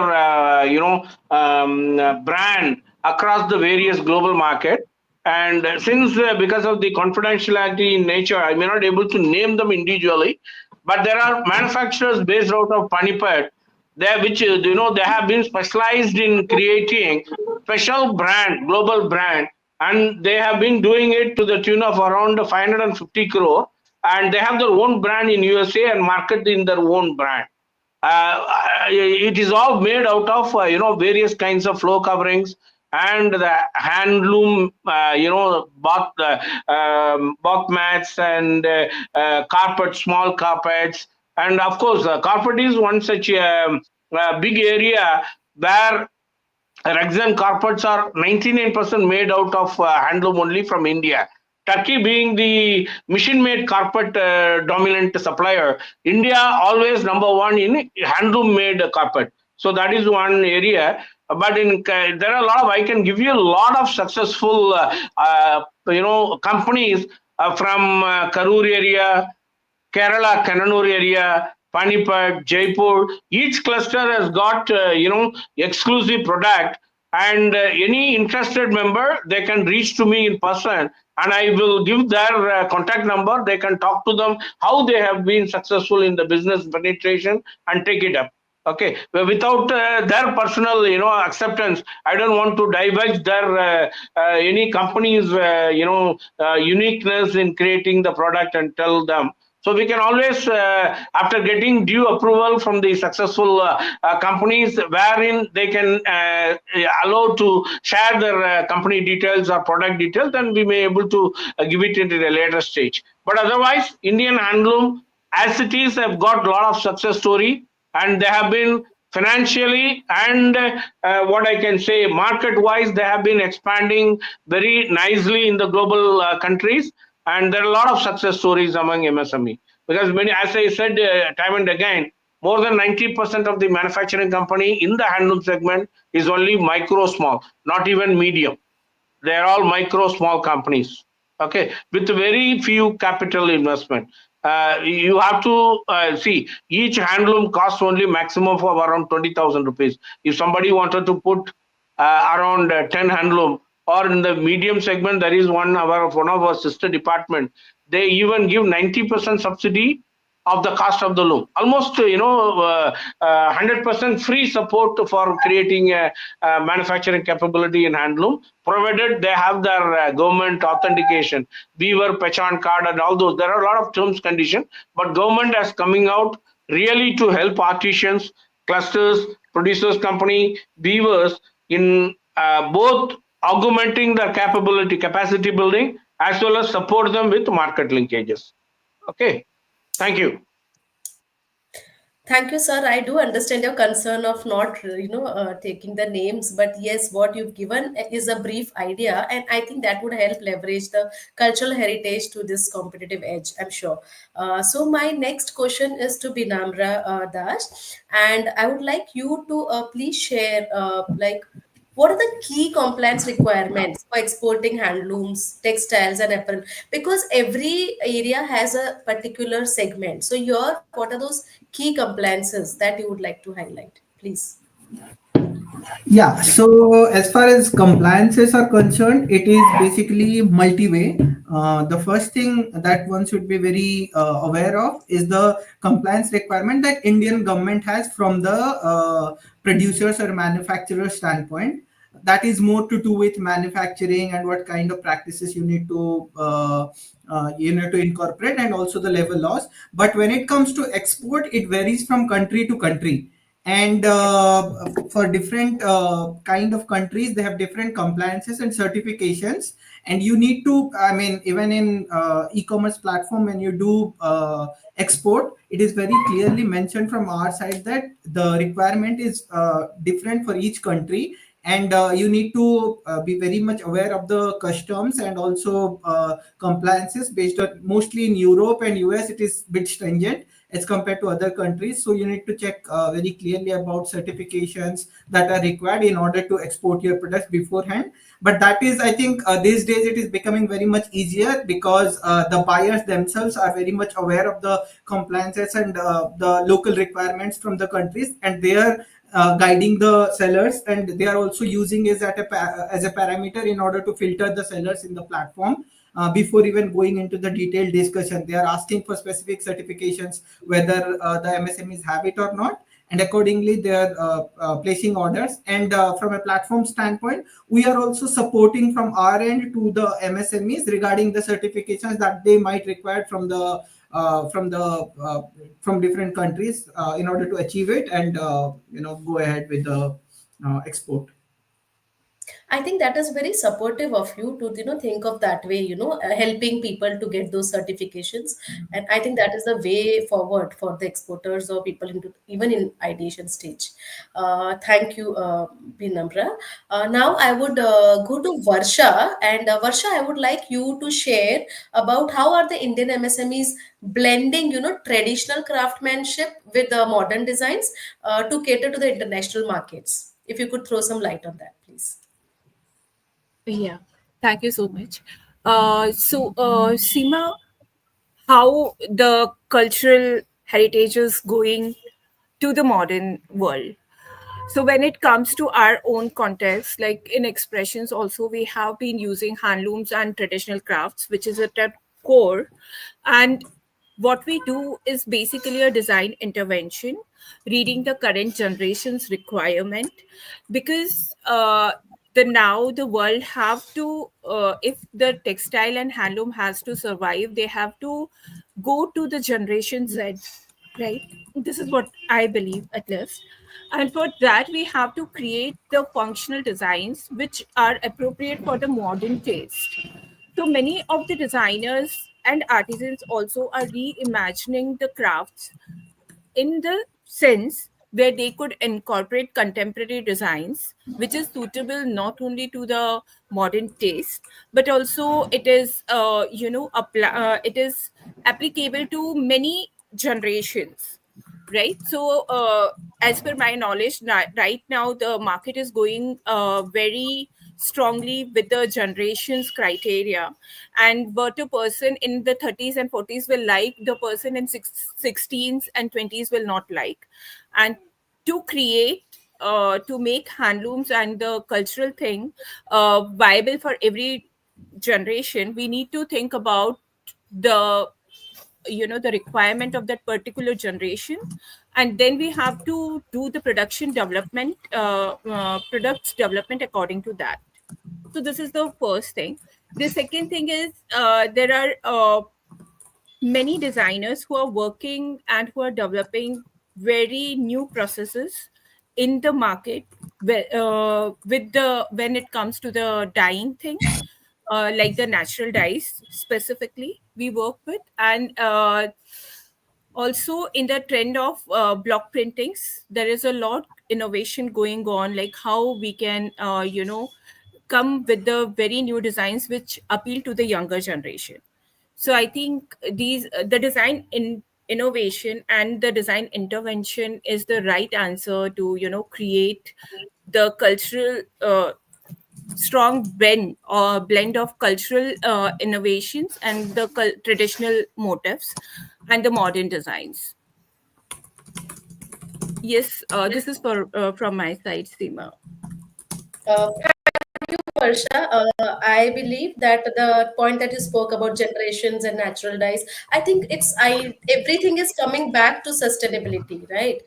brand across the various global market. And since because of the confidentiality in nature, I may not able to name them individually, but there are manufacturers based out of Panipat there, which they have been specialized in creating special brand, global brand, and they have been doing it to the tune of around 550 crore, and they have their own brand in USA and market in their own brand. It is all made out of various kinds of floor coverings and the handloom bath mats and carpet, small carpets, and of course carpet is one such big area where rugs and carpets are 99% made out of handloom only from India. Turkey being the machine-made carpet dominant supplier, India always number one in handloom-made carpet. So that is one area. But there are a lot of, I can give you a lot of successful companies from Karur area, Kerala, Kannur area, Panipat, Jaipur. Each cluster has got exclusive product, and any interested member they can reach to me in person, and I will give their contact number. They can talk to them how they have been successful in the business penetration and take it up. Okay, without their personal acceptance, I don't want to divulge their any company's uniqueness in creating the product and tell them. So we can always, after getting due approval from the successful companies, wherein they can allow to share their company details or product details, then we may able to give it into a later stage. But otherwise, Indian handloom, as it is, have got a lot of success story, and they have been financially and what I can say market-wise, they have been expanding very nicely in the global countries. And there are a lot of success stories among MSME because many, as I said time and again, more than 90% of the manufacturing company in the handloom segment is only micro small, not even medium. They are all micro small companies. Okay, with very few capital investment. You have to see each handloom costs only maximum of around 20,000 rupees. If somebody wanted to put around 10 handloom, or in the medium segment, there is one of our sister department. They even give 90% subsidy of the cost of the loom. Almost 100% free support for creating a manufacturing capability in handloom, provided they have their government authentication, beaver, pechan card, and all those. There are a lot of terms conditions, but government is coming out really to help artisans, clusters, producers company, beavers in both augmenting their capacity building, as well as support them with market linkages. Okay, thank you. Thank you, sir. I do understand your concern of not, taking the names, but yes, what you've given is a brief idea, and I think that would help leverage the cultural heritage to this competitive edge. I'm sure. So my next question is to Binamra Das, and I would like you to please share, what are the key compliance requirements for exporting handlooms, textiles, and apparel? Because every area has a particular segment. So, what are those key compliances that you would like to highlight, please? Yeah, so as far as compliances are concerned, it is basically multi-way. The first thing that one should be very aware of is the compliance requirement that Indian government has from the producers or manufacturers standpoint. That is more to do with manufacturing and what kind of practices you need to incorporate, and also the labor laws. But when it comes to export, it varies from country to country, and for different kind of countries they have different compliances and certifications, and you need to, I mean, even in e-commerce platform, when you do export, it is very clearly mentioned from our side that the requirement is different for each country, and you need to be very much aware of the customs and also compliances based on, mostly in Europe and US it is a bit stringent as compared to other countries. So you need to check very clearly about certifications that are required in order to export your products beforehand. But that is, I think, these days it is becoming very much easier because the buyers themselves are very much aware of the compliances and the local requirements from the countries, and they are guiding the sellers, and they are also using it as a parameter in order to filter the sellers in the platform. Before even going into the detailed discussion, they are asking for specific certifications, whether the MSMEs have it or not, and accordingly they are placing orders. And from a platform standpoint, we are also supporting from our end to the MSMEs regarding the certifications that they might require from different countries in order to achieve it and go ahead with the export. I think that is very supportive of you to think of that way, helping people to get those certifications, and I think that is the way forward for the exporters or people into even in ideation stage. Thank you, Binamra. Now I would go to Varsha, and Varsha, I would like you to share about how are the Indian MSMEs blending, traditional craftsmanship with the modern designs to cater to the international markets. If you could throw some light on that, please. Yeah, thank you so much. Seema, how the cultural heritage is going to the modern world. So when it comes to our own context, like in expressions also, we have been using handlooms and traditional crafts, which is at our core. And what we do is basically a design intervention, reading the current generation's requirement, because the world have to, if the textile and handloom has to survive, they have to go to the generation Z, right? This is what I believe at least. And for that, we have to create the functional designs which are appropriate for the modern taste. So many of the designers and artisans also are reimagining the crafts in the sense where they could incorporate contemporary designs which is suitable not only to the modern taste, but also it is it is applicable to many generations, right? So as per my knowledge, right now the market is going very strongly with the generations criteria, and what a person in the 30s and 40s will like, the person in 16s and 20s will not like. And to create to make handlooms and the cultural thing viable for every generation, we need to think about the the requirement of that particular generation, and then we have to do the production development, products development according to that. So this is the first thing. The second thing is there are many designers who are working and who are developing very new processes in the market with the when it comes to the dyeing thing, like the natural dyes specifically we work with. And Also, in the trend of block printings, there is a lot innovation going on, like how we can come with the very new designs which appeal to the younger generation. So I think these the design in innovation and the design intervention is the right answer to create the cultural strong blend of cultural innovations and the traditional motifs and the modern designs. Yes, this is for from my side, Seema. Thank you, Varsha. I believe that the point that you spoke about generations and natural dyes, I think everything is coming back to sustainability, right?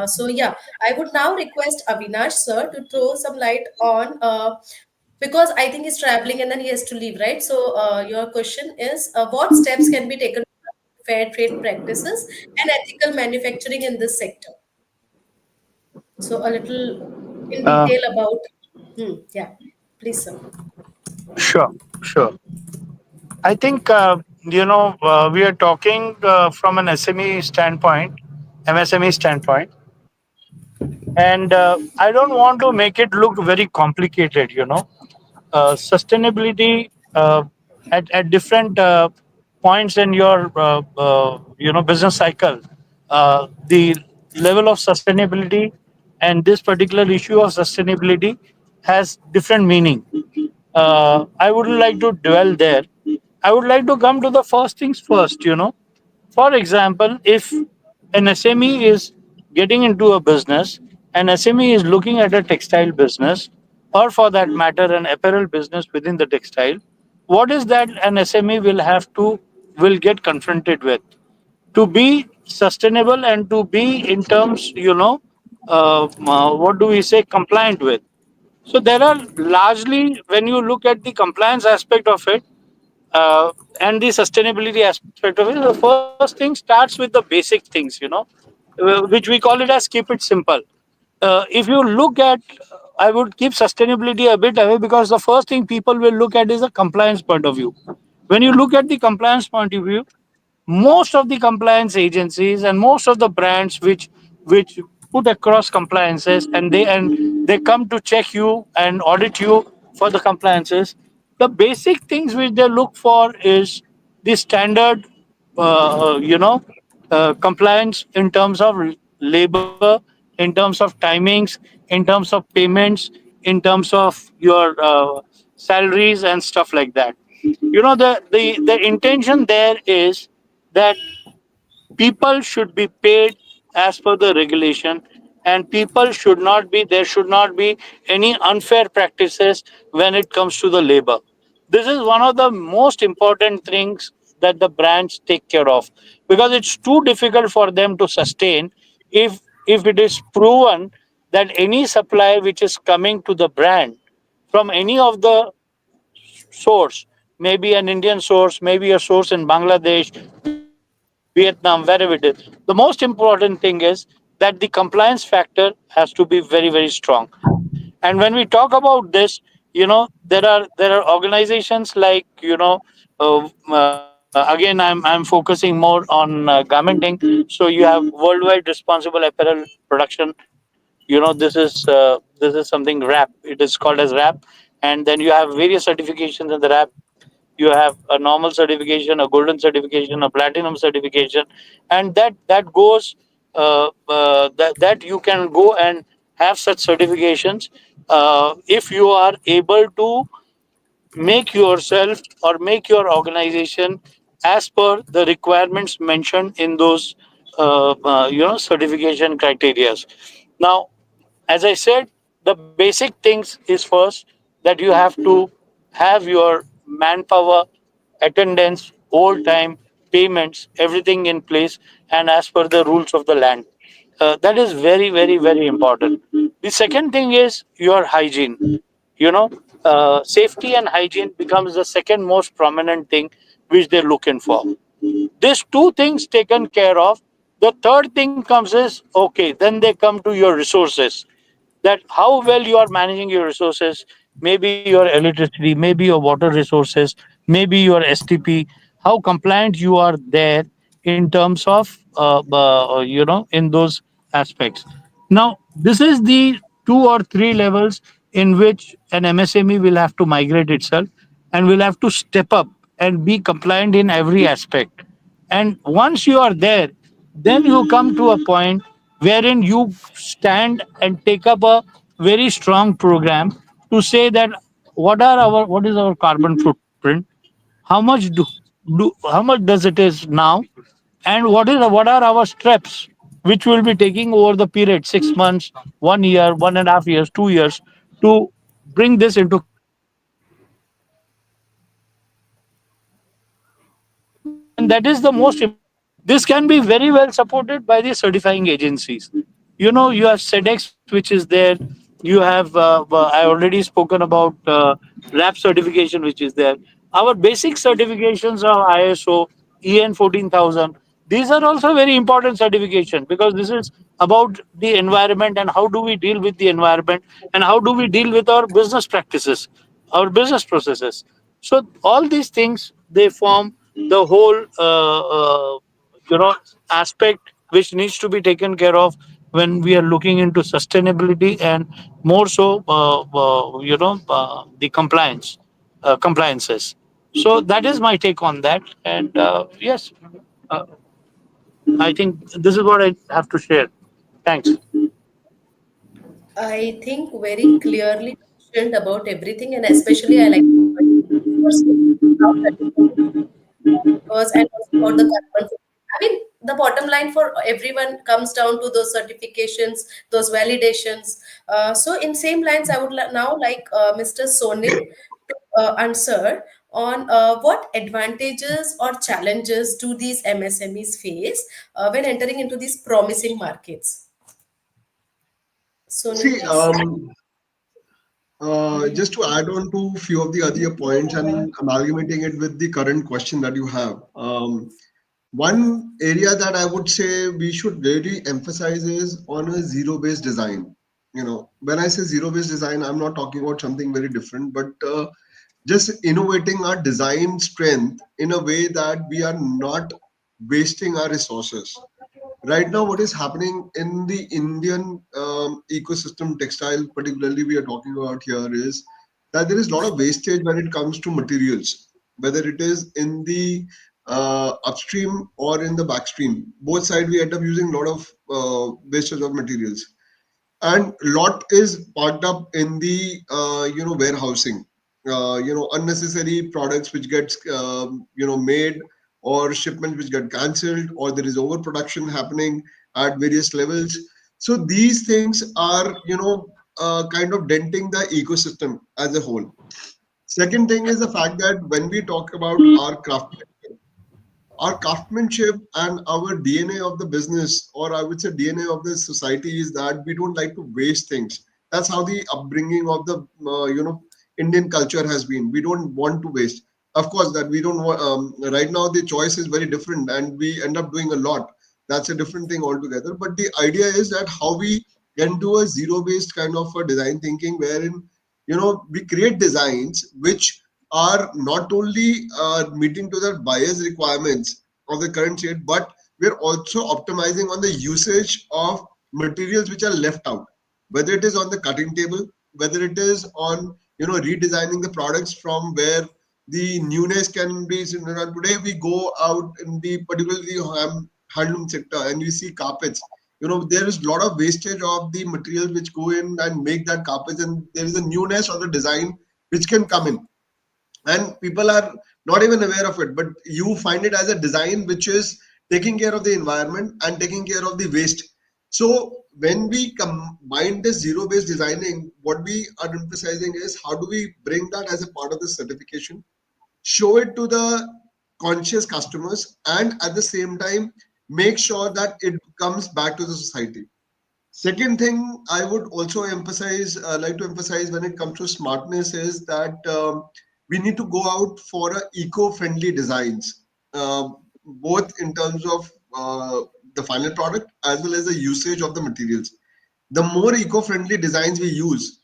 So yeah, I would now request Avinash sir to throw some light on because I think he's traveling and then he has to leave, right? So your question is, what steps can be taken for fair trade practices and ethical manufacturing in this sector? So a little in Uh, detail about, yeah, please, sir. sure, sure. I think we are talking from an SME standpoint, MSME standpoint, and I don't want to make it look very complicated. Sustainability at different points in your business cycle, the level of sustainability and this particular issue of sustainability has different meaning. I wouldn't like to dwell there. I would like to come to the first things first. For example, if an SME is getting into a business, an SME is looking at a textile business, or for that matter, an apparel business within the textile, what is that an SME will get confronted with? To be sustainable and to be in terms, what do we say, compliant with. So there are largely, when you look at the compliance aspect of it, and the sustainability aspect of it, the first thing starts with the basic things, which we call it as keep it simple. If you look at, I would keep sustainability a bit away because the first thing people will look at is the compliance point of view. When you look at the compliance point of view, most of the compliance agencies and most of the brands which put across compliances and they come to check you and audit you for the compliances, the basic things which they look for is the standard compliance in terms of labor, in terms of timings, in terms of payments, in terms of your salaries and stuff like that. The intention there is that people should be paid as per the regulation, and people should not be there should not be any unfair practices when it comes to the labor. This is one of the most important things that the brands take care of, because it's too difficult for them to sustain if it is proven that any supply which is coming to the brand from any of the source, maybe an Indian source, maybe a source in Bangladesh, Vietnam, wherever it is. The most important thing is that the compliance factor has to be very, very strong. And when we talk about this, there are organizations like again I'm focusing more on garmenting. So you have worldwide responsible apparel production. This is something RAP. It is called as RAP, and then you have various certifications in the RAP. You have a normal certification, a golden certification, a platinum certification, and that goes that you can go and have such certifications if you are able to make yourself or make your organization as per the requirements mentioned in those certification criterias. Now, as I said, the basic things is first that you have to have your manpower, attendance, overtime, payments, everything in place and as per the rules of the land. That is very, very, very important. The second thing is your hygiene. Safety and hygiene becomes the second most prominent thing which they're looking for. These two things taken care of. The third thing comes is okay, then they come to your resources, that how well you are managing your resources, maybe your electricity, maybe your water resources, maybe your STP, how compliant you are there, in terms of in those aspects. Now, this is the 2 or 3 levels in which an MSME will have to migrate itself and will have to step up and be compliant in every aspect. And once you are there, then you come to a point wherein you stand and take up a very strong program to say that what is our carbon footprint, how much how much does it is now, and what are our steps which will be taking over the period 6 months, 1 year, 1.5 years, 2 years, to bring this into and that is the most this can be very well supported by the certifying agencies. You have SEDEX, which is there. You have I already spoken about RAP certification, which is there. Our basic certifications are ISO, EN 14000. These are also very important certification because this is about the environment and how do we deal with the environment and how do we deal with our business practices, our business processes. So all these things, they form the whole aspect which needs to be taken care of when we are looking into sustainability and more so the compliances. So that is my take on that. And yes, uh, I think this is what I have to share. Thanks. I think very clearly mentioned about everything, and especially I like because and also about the carbon footprint. I mean, the bottom line for everyone comes down to those certifications, those validations. So, in same lines, I would now like Mr. Sonil to answer on what advantages or challenges do these MSMEs face when entering into these promising markets. Sonil, See, please. just to add on to few of the other points and amalgamating it with the current question that you have. One area that I would say we should really emphasize is on a zero-based design. When I say zero-based design, I'm not talking about something very different, but just innovating our design strength in a way that we are not wasting our resources. Right now, what is happening in the Indian ecosystem, textile particularly we are talking about here, is that there is a lot of wastage when it comes to materials, whether it is in the upstream or in the backstream. Both sides we end up using a lot of wastage of materials, and lot is parked up in the warehousing. Unnecessary products which gets made, or shipments which get cancelled, or there is overproduction happening at various levels. So these things are kind of denting the ecosystem as a whole. Second thing is the fact that when we talk about our craftsmanship and our DNA of the business, or I would say DNA of the society, is that we don't like to waste things. That's how the upbringing of the Indian culture has been. We don't want to waste. Of course, that we don't want. Right now, the choice is very different, and we end up doing a lot. That's a different thing altogether. But the idea is that how we can do a zero-based kind of a design thinking, wherein we create designs which are not only meeting to the buyer's requirements of the current state, but we're also optimizing on the usage of materials which are left out, whether it is on the cutting table, whether it is on redesigning the products from where the newness can be. Today we go out in the particularly handloom sector and we see carpets. There is a lot of wastage of the materials which go in and make that carpets, and there is a newness of the design which can come in, and people are not even aware of it, but you find it as a design which is taking care of the environment and taking care of the waste. So when we combine this zero-based designing, what we are emphasizing is how do we bring that as a part of the certification, show it to the conscious customers, and at the same time make sure that it comes back to the society. Second thing I would also like to emphasize when it comes to smartness is that we need to go out for eco-friendly designs, both in terms of the final product as well as the usage of the materials. The more eco-friendly designs we use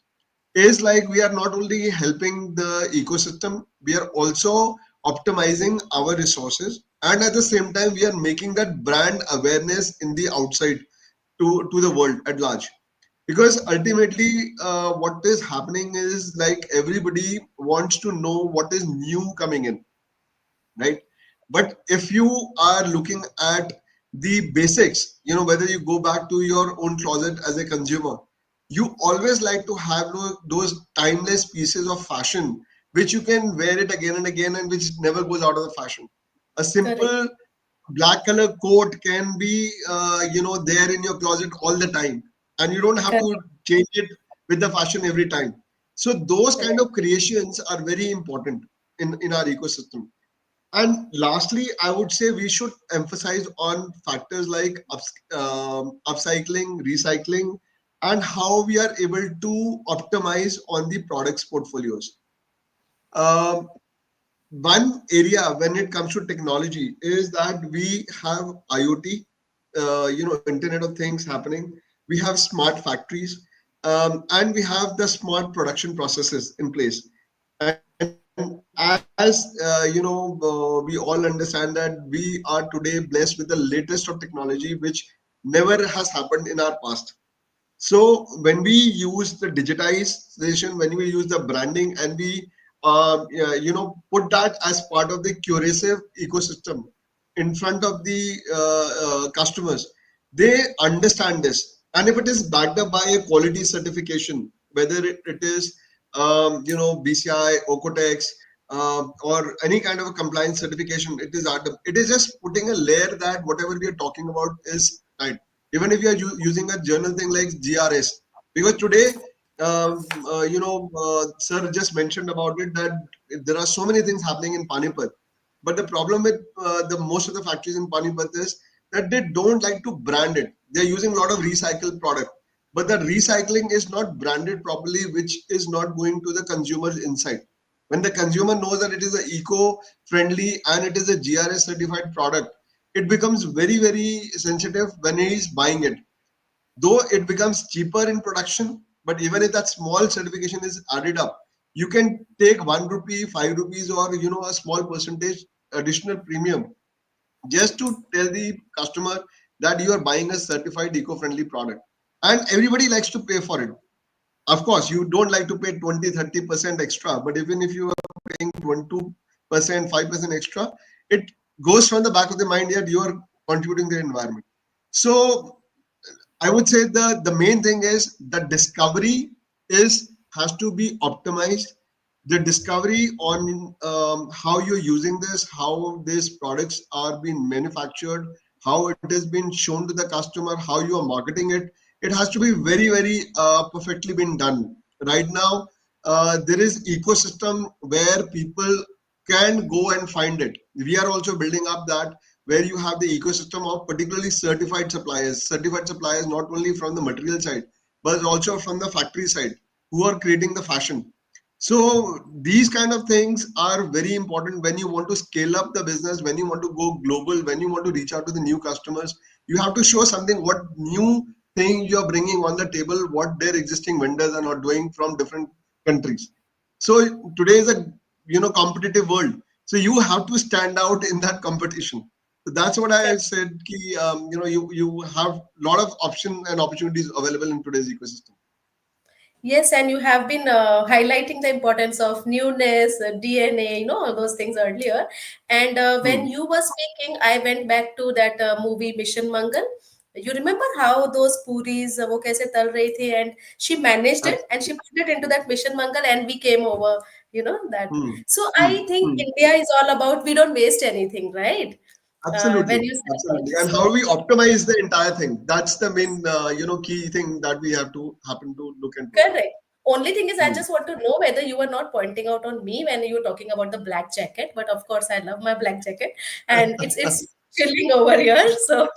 is like we are not only helping the ecosystem, we are also optimizing our resources, and at the same time we are making that brand awareness in the outside to the world at large. Because ultimately what is happening is like everybody wants to know what is new coming in, right? But if you are looking at the basics, whether you go back to your own closet as a consumer, you always like to have those timeless pieces of fashion which you can wear it again and again and which never goes out of the fashion. A Correct. simple black color coat can be there in your closet all the time, and you don't have Correct. to change it with the fashion every time. So those kind Correct. of creations are very important in our ecosystem. And lastly, I would say we should emphasize on factors like upcycling, recycling, and how we are able to optimize on the products portfolios. Um, One area when it comes to technology is that we have IoT, Internet of Things happening. We have smart factories, and we have the smart production processes in place. And as we all understand that we are today blessed with the latest of technology, which never has happened in our past. So when we use the digitization, when we use the branding, and we put that as part of the curasive ecosystem in front of the customers, they understand this. And if it is backed up by a quality certification, whether it is BCI, Ocotex, or any kind of a compliance certification, it is just putting a layer that whatever we are talking about is right. Even if you are using a journal thing like GRS, because today sir just mentioned about it that there are so many things happening in Panipat, but the problem with the most of the factories in Panipat is that they don't like to brand it. They're using a lot of recycled product, but the recycling is not branded properly, which is not going to the consumer's inside. When the consumer knows that it is a eco-friendly and it is a GRS certified product, it becomes very, very sensitive when he is buying it. Though it becomes cheaper in production, but even if that small certification is added up, you can take 1 rupee, 5 rupees, or a small percentage additional premium just to tell the customer that you are buying a certified eco-friendly product. And everybody likes to pay for it. Of course, you don't like to pay 20-30% extra, but even if you are paying 22%, 5% extra, it goes from the back of the mind that you are contributing to the environment. So I would say the main thing is the discovery has to be optimized. The discovery on how you're using this, how these products are being manufactured, how it has been shown to the customer, how you are marketing it. It has to be very, very perfectly been done. Right now, there is ecosystem where people can go and find it. We are also building up that where you have the ecosystem of particularly certified suppliers not only from the material side, but also from the factory side, who are creating the fashion. So these kind of things are very important when you want to scale up the business, when you want to go global, when you want to reach out to the new customers. You have to show something, what new thing you're bringing on the table, what their existing vendors are not doing from different countries. So today is a competitive world. So you have to stand out in that competition. So that's what I said. Ki, you have a lot of options and opportunities available in today's ecosystem. Yes, and you have been highlighting the importance of newness, DNA, all those things earlier. And when Hmm. you were speaking, I went back to that movie Mission Mangal. You remember how those puris wo kaise tal rahi thi, and she managed it and she put it into that Mission Mangal and we came over, that. Hmm. So Hmm. I think Hmm. India is all about we don't waste anything, right? When Absolutely, you said absolutely. it. And So how we optimize the entire thing. That's the main, key thing that we have to happen to look into. correct. Only thing is, I Hmm. just want to know whether you were not pointing out on me when you were talking about the black jacket. But of course, I love my black jacket, and it's chilling over here. So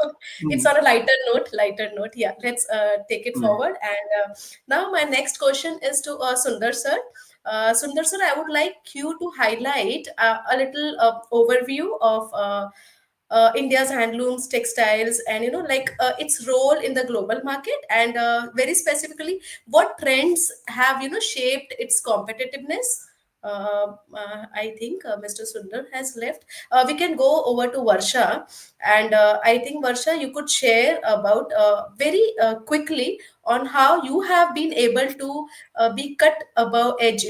it's Hmm. on a lighter note. Lighter note. Yeah, let's take it Hmm. forward. And now my next question is to Sundar sir. Sundar sir, I would like you to highlight a little overview of India's handlooms, textiles, and its role in the global market, and very specifically, what trends have shaped its competitiveness? I think Mr. Sundar has left. We can go over to Varsha, and I think Varsha, you could share about very quickly on how you have been able to be cut above edge,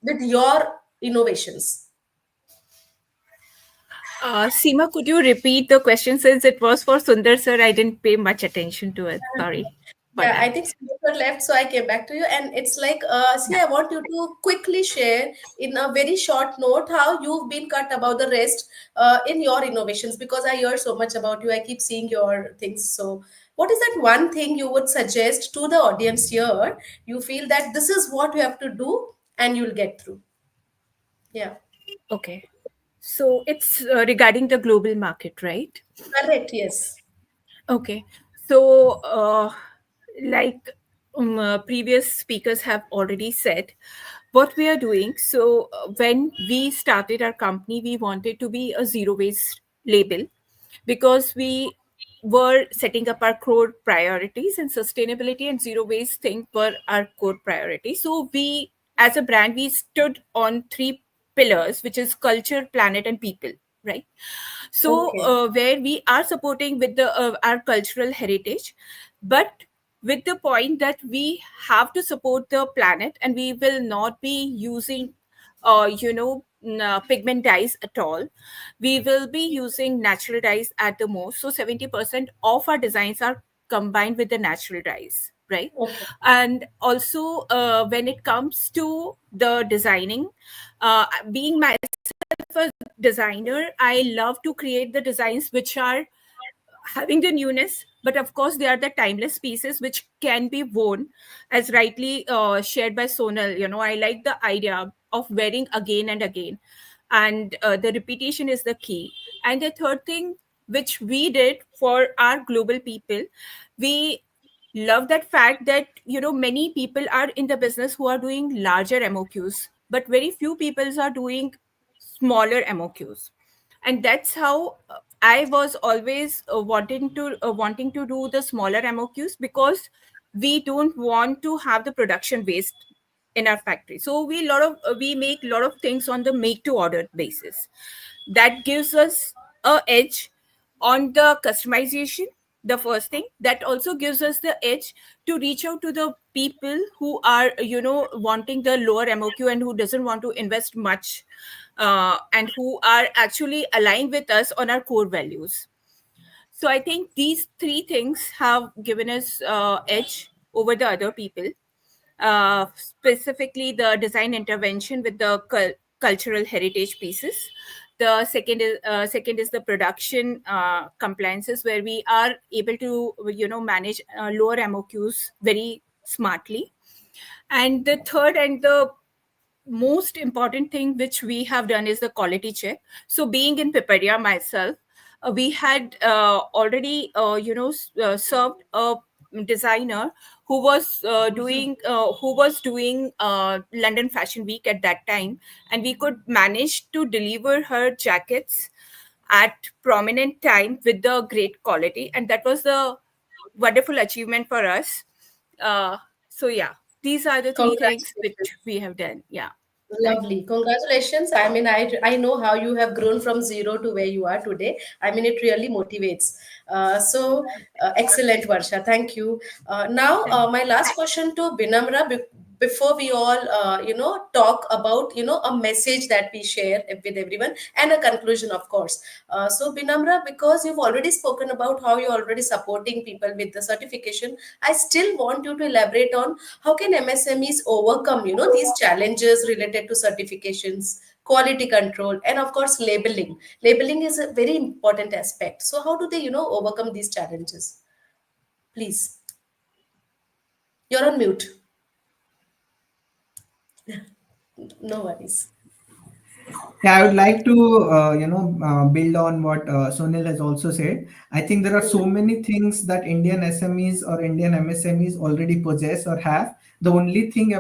with your innovations. Seema, could you repeat the question since it was for Sundar sir? I didn't pay much attention to it. Sorry for Yeah, I that. think Sundar left, so I came back to you. And it's like, see, Yeah. I want you to quickly share in a very short note how you've been cut above the rest in your innovations, because I hear so much about you. I keep seeing your things. So, what is that one thing you would suggest to the audience here? You feel that this is what you have to do and you'll get through. Yeah, Okay. So it's regarding the global market, right? correct. Yes. Okay. So, like previous speakers have already said, what we are doing. So, when we started our company, we wanted to be a zero waste label because we were setting up our core priorities, and sustainability and zero waste thing were our core priorities. So, we, as a brand, we stood on three pillars, which is culture, planet, and people, right? So Okay. where we are supporting with the our cultural heritage, but with the point that we have to support the planet, and we will not be using pigment dyes at all. We will be using natural dyes at the most, so 70% of our designs are combined with the natural dyes, right? Okay. And also when it comes to the designing, being my a designer, I love to create the designs which are having the newness, but of course they are the timeless pieces which can be worn, as rightly shared by Sonal. I like the idea of wearing again and again, and the repetition is the key. And the third thing which we did for our global people, we love that fact that many people are in the business who are doing larger MOQs, but very few people are doing smaller MOQs. And that's how I was always wanting to do the smaller MOQs, because we don't want to have the production waste in our factory. So we make a lot of things on the make to order basis. That gives us a edge on the customization. The first thing that also gives us the edge to reach out to the people who are wanting the lower MOQ and who doesn't want to invest much, and who are actually aligned with us on our core values. So I think these three things have given us edge over the other people. Specifically, the design intervention with the cultural heritage pieces. The second is the production compliances, where we are able to manage lower MOQs very smartly. And the third and the most important thing which we have done is the quality check. So being in Piparia myself, we had already served a designer who was doing London Fashion Week at that time, and we could manage to deliver her jackets at prominent time with the great quality, and that was the wonderful achievement for us. So yeah, these are the three things Congratulations. which we have done. Yeah. Thank Lovely. Congratulations. I mean, I know how you have grown from zero to where you are today. I mean, it really motivates. Excellent, Varsha. Thank you. Now, thank my last question to Binamra before we all, talk about, a message that we share with everyone and a conclusion, of course. So, Binamra, because you've already spoken about how you're already supporting people with the certification, I still want you to elaborate on how can MSMEs overcome, these challenges related to certifications, quality control, and of course, labeling. Labeling is a very important aspect. So, how do they, overcome these challenges? Please, you're on mute. No worries. Yeah, I would like to, build on what Sonil has also said. I think there are so many things that Indian SMEs or Indian MSMEs already possess or have. The only thing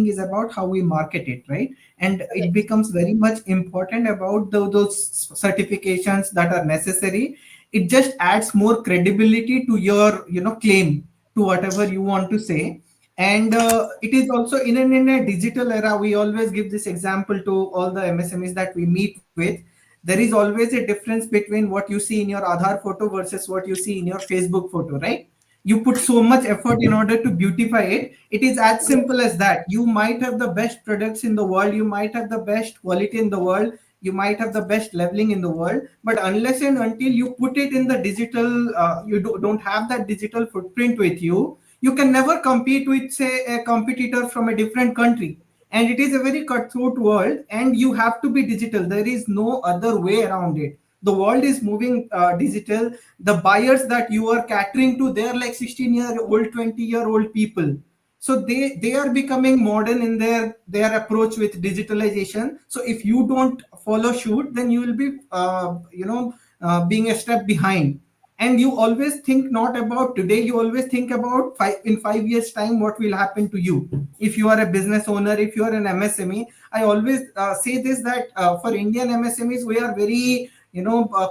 is about how we market it, right? And it Correct. becomes very much important about those certifications that are necessary. It just adds more credibility to your, claim to whatever you want to say. And it is also in a digital era. We always give this example to all the MSMEs that we meet with. There is always a difference between what you see in your Aadhaar photo versus what you see in your Facebook photo, right? You put so much effort in order to beautify it. It is as simple as that. You might have the best products in the world, you might have the best quality in the world, you might have the best leveling in the world, but unless and until you put it in the digital, don't have that digital footprint with you, you can never compete with, say, a competitor from a different country. And it is a very cutthroat world, and you have to be digital. There is no other way around it. The world is moving digital. The buyers that you are catering to, they're like 16-year-old, 20-year-old people. So they are becoming modern in their approach with digitalization. So if you don't follow suit, then you will be being a step behind. And you always think not about today, you always think about in 5 years time what will happen to you. If you are a business owner, if you are an MSME, I always say this, that for Indian MSMEs, we are very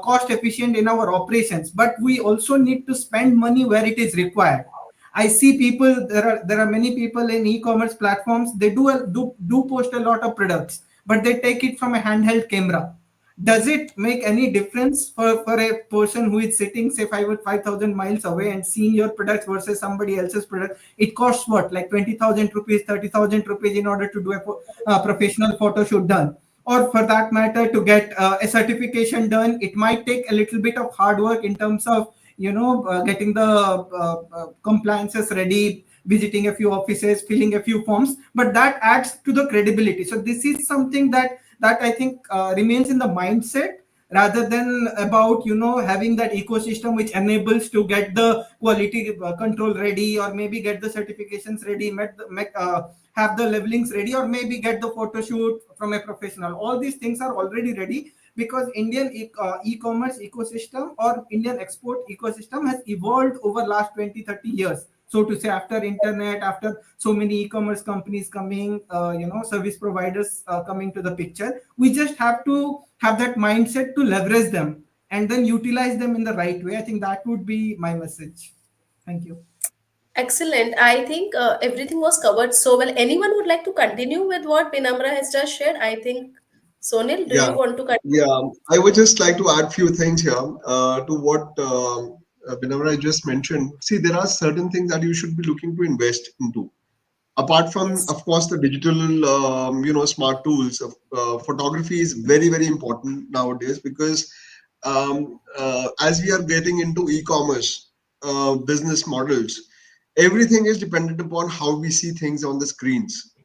cost efficient in our operations, but we also need to spend money where it is required. I see people, there are many people in e-commerce platforms, they do post a lot of products, but they take it from a handheld camera. Does it make any difference for a person who is sitting, say, 5,000 miles away and seeing your products versus somebody else's product? It costs what, like 20,000 rupees, 30,000 rupees in order to do a professional photo shoot done. Or for that matter, to get a certification done, it might take a little bit of hard work in terms of getting the compliances ready, visiting a few offices, filling a few forms, but that adds to the credibility. So this is something that I think remains in the mindset, rather than about having that ecosystem which enables to get the quality control ready, or maybe get the certifications ready, have the levelings ready, or maybe get the photo shoot from a professional. All these things are already ready, because Indian e-commerce ecosystem or Indian export ecosystem has evolved over last 20-30 years. So to say, after internet, after so many e-commerce companies coming, service providers coming to the picture, we just have to have that mindset to leverage them and then utilize them in the right way. I think that would be my message. Thank you. Excellent. I think everything was covered so well. Anyone would like to continue with what Vinamra has just shared? I think, Sonil, do Yeah, you want to continue? yeah. I would just like to add few things here to what Vinamra just mentioned. See, there are certain things that you should be looking to invest into. Apart from, Yes. of course, the digital, smart tools. Photography is very, very important nowadays, because as we are getting into e-commerce business models, everything is dependent upon how we see things on the screens.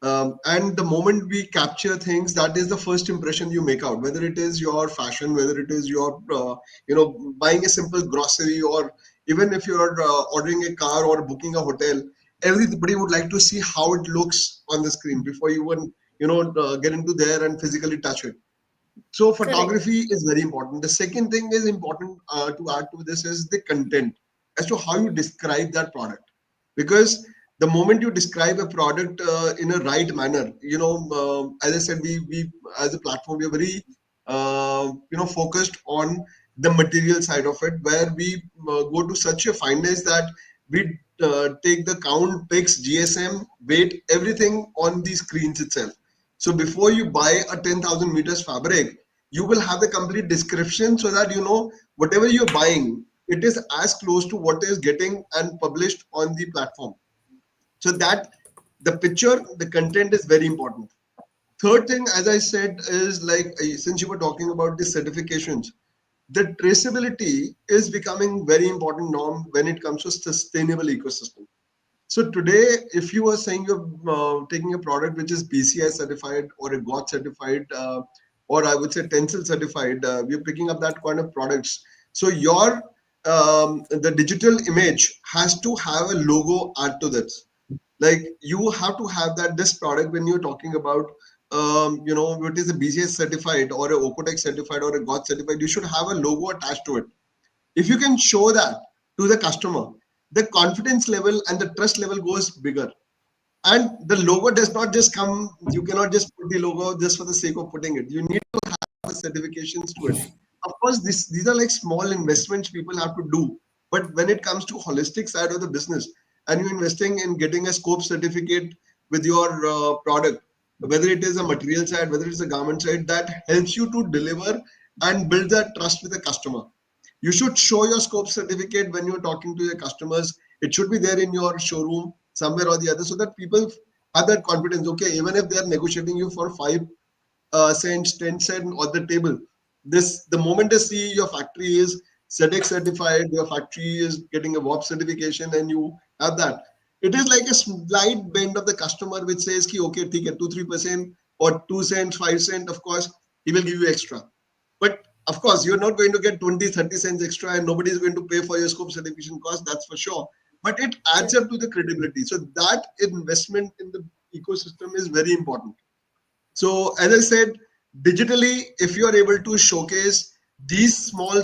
And the moment we capture things, that is the first impression you make out, whether it is your fashion, whether it is your buying a simple grocery, or even if you're ordering a car or booking a hotel. Everybody would like to see how it looks on the screen before you even get into there and physically touch it. So Correct. photography is very important. The second thing is important to add to this is the content, as to how you describe that product. Because the moment you describe a product in a right manner, as I said, we as a platform, we are very focused on the material side of it, where we go to such a fineness that we take the count, picks, GSM, weight, everything on the screens itself. So before you buy a 10,000 meters fabric, you will have the complete description, so that whatever you're buying, it is as close to what is getting and published on the platform. So that the picture, the content is very important. Third thing, as I said, is like, since you were talking about the certifications, the traceability is becoming very important norm when it comes to sustainable ecosystem. So today, if you are saying you're taking a product which is BCI certified or a GOT certified, or I would say Tencel certified, we're picking up that kind of products. So your the digital image has to have a logo add to that. Like, you have to have that this product, when you're talking about what is a BCI certified or a Ocotex certified or a GOT certified, you should have a logo attached to it. If you can show that to the customer, the confidence level and the trust level goes bigger. And the logo does not just come, you cannot just put the logo just for the sake of putting it. You need to have certifications to it. Of course, these are like small investments people have to do. But when it comes to holistic side of the business, and you're investing in getting a scope certificate with your product, whether it is a material side, whether it's a garment side, that helps you to deliver and build that trust with the customer. You should show your scope certificate when you're talking to your customers. It should be there in your showroom somewhere or the other, so that people have that confidence. Okay, even if they're negotiating you for 5 cents, 10 cents on the table, the moment they see your factory is SEDEX certified, your factory is getting a WOP certification, and you have that, it is like a slight bend of the customer which says, ki, okay, take it 2-3% or 2 cents, 5 cents, of course, he will give you extra. But of course, you're not going to get 20-30 cents extra, and nobody is going to pay for your scope certification cost, that's for sure. But it adds up to the credibility. So that investment in the ecosystem is very important. So as I said, digitally, if you are able to showcase these small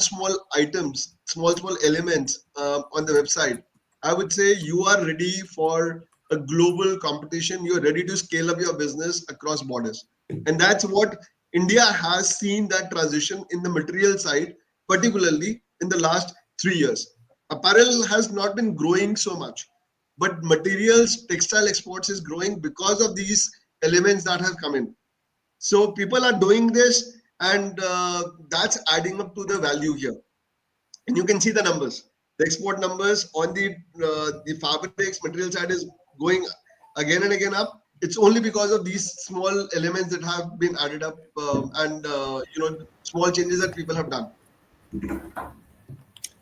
items, small elements on the website, I would say you are ready for a global competition. You're ready to scale up your business across borders. And that's what India has seen, that transition in the material side, particularly in the last 3 years. Apparel has not been growing so much, but materials, textile exports is growing because of these elements that have come in. So people are doing this, and that's adding up to the value here. And you can see the numbers. The export numbers on the fabrics material side is going again and again up. It's only because of these small elements that have been added up, and small changes that people have done.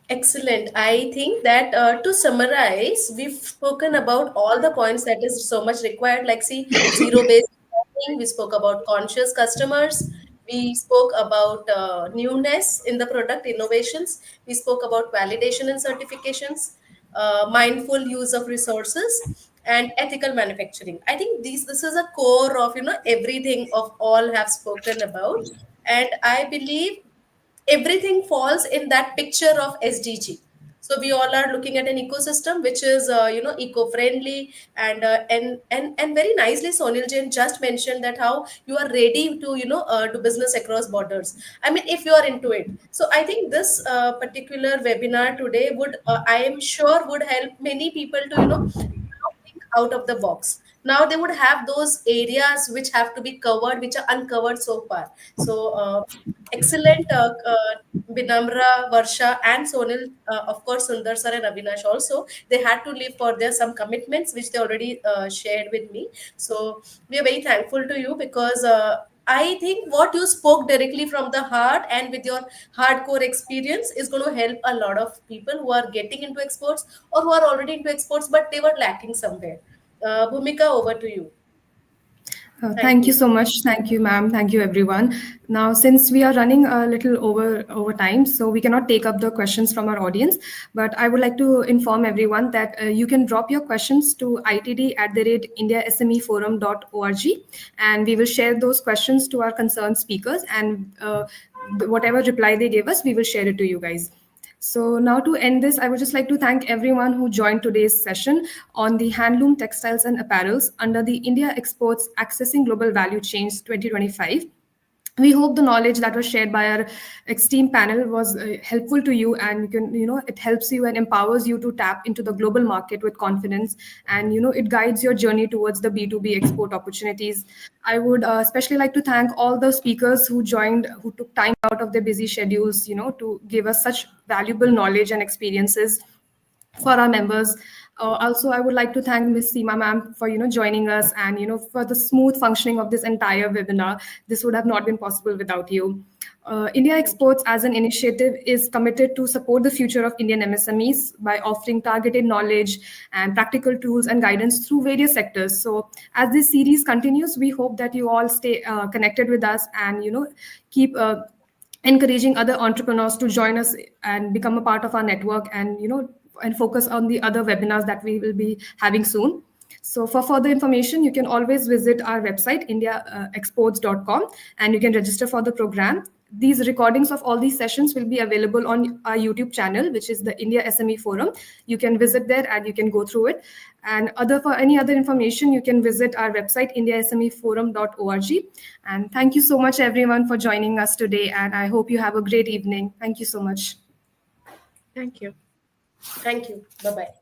Excellent. I think that to summarize, we've spoken about all the points that is so much required, like see, zero-based pricing. We spoke about conscious customers. We spoke about newness in the product innovations. We spoke about validation and certifications, mindful use of resources, and ethical manufacturing. I think this is a core of everything of all have spoken about, and I believe everything falls in that picture of SDG. So we all are looking at an ecosystem which is eco-friendly, and very nicely Sonil Jain just mentioned that how you are ready to do business across borders. I mean, if you are into it. So I think this particular webinar today would I am sure would help many people to think out of the box. Now they would have those areas which have to be covered, which are uncovered so far. So excellent, Binamra, Varsha, and Sonil, of course, Sundar sir and Avinash also. They had to leave for their some commitments which they already shared with me. So we are very thankful to you because I think what you spoke directly from the heart and with your hardcore experience is going to help a lot of people who are getting into exports or who are already into exports, but they were lacking somewhere. Bhumika, over to you. Thank you so much. Thank you, ma'am. Thank you, everyone. Now, since we are running a little over time, so we cannot take up the questions from our audience, but I would like to inform everyone that you can drop your questions to itd@indiasmeforum.org, and we will share those questions to our concerned speakers, and whatever reply they gave us, we will share it to you guys. So now to end this, I would just like to thank everyone who joined today's session on the Handloom, Textiles and Apparels under the India Exports Accessing Global Value Chains 2025. We hope the knowledge that was shared by our esteemed panel was helpful to you, and it helps you and empowers you to tap into the global market with confidence, and it guides your journey towards the B2B export opportunities. I would especially like to thank all the speakers who joined, who took time out of their busy schedules, to give us such valuable knowledge and experiences for our members. Also, I would like to thank Ms. Seema ma'am for joining us, and for the smooth functioning of this entire webinar. This would have not been possible without you. India Exports as an initiative is committed to support the future of Indian MSMEs by offering targeted knowledge and practical tools and guidance through various sectors. So as this series continues, we hope that you all stay connected with us, and keep encouraging other entrepreneurs to join us and become a part of our network, and focus on the other webinars that we will be having soon. So for further information, you can always visit our website, indiaexports.com, and you can register for the program. These recordings of all these sessions will be available on our YouTube channel, which is the India SME Forum. You can visit there and you can go through it. And for any other information, you can visit our website, indiasmeforum.org. And thank you so much, everyone, for joining us today. And I hope you have a great evening. Thank you so much. Thank you. Thank you. Bye-bye.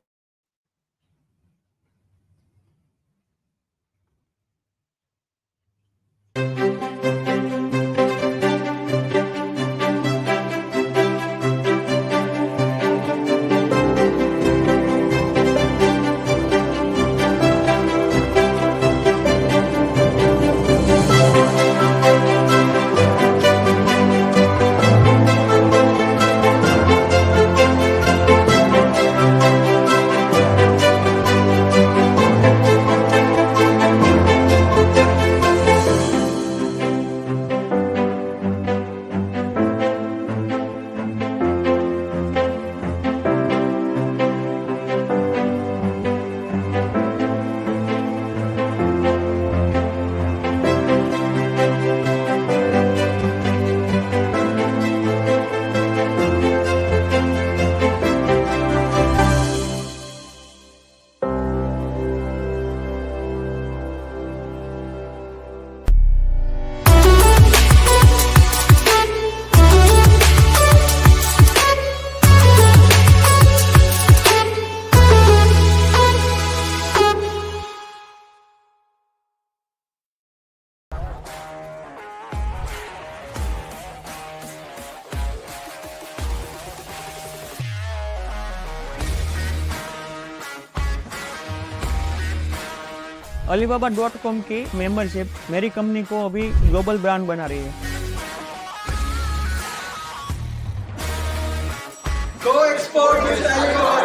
Alibaba.com की membership मेरी company को अभी global brand बना रही है। Go export with Alibaba.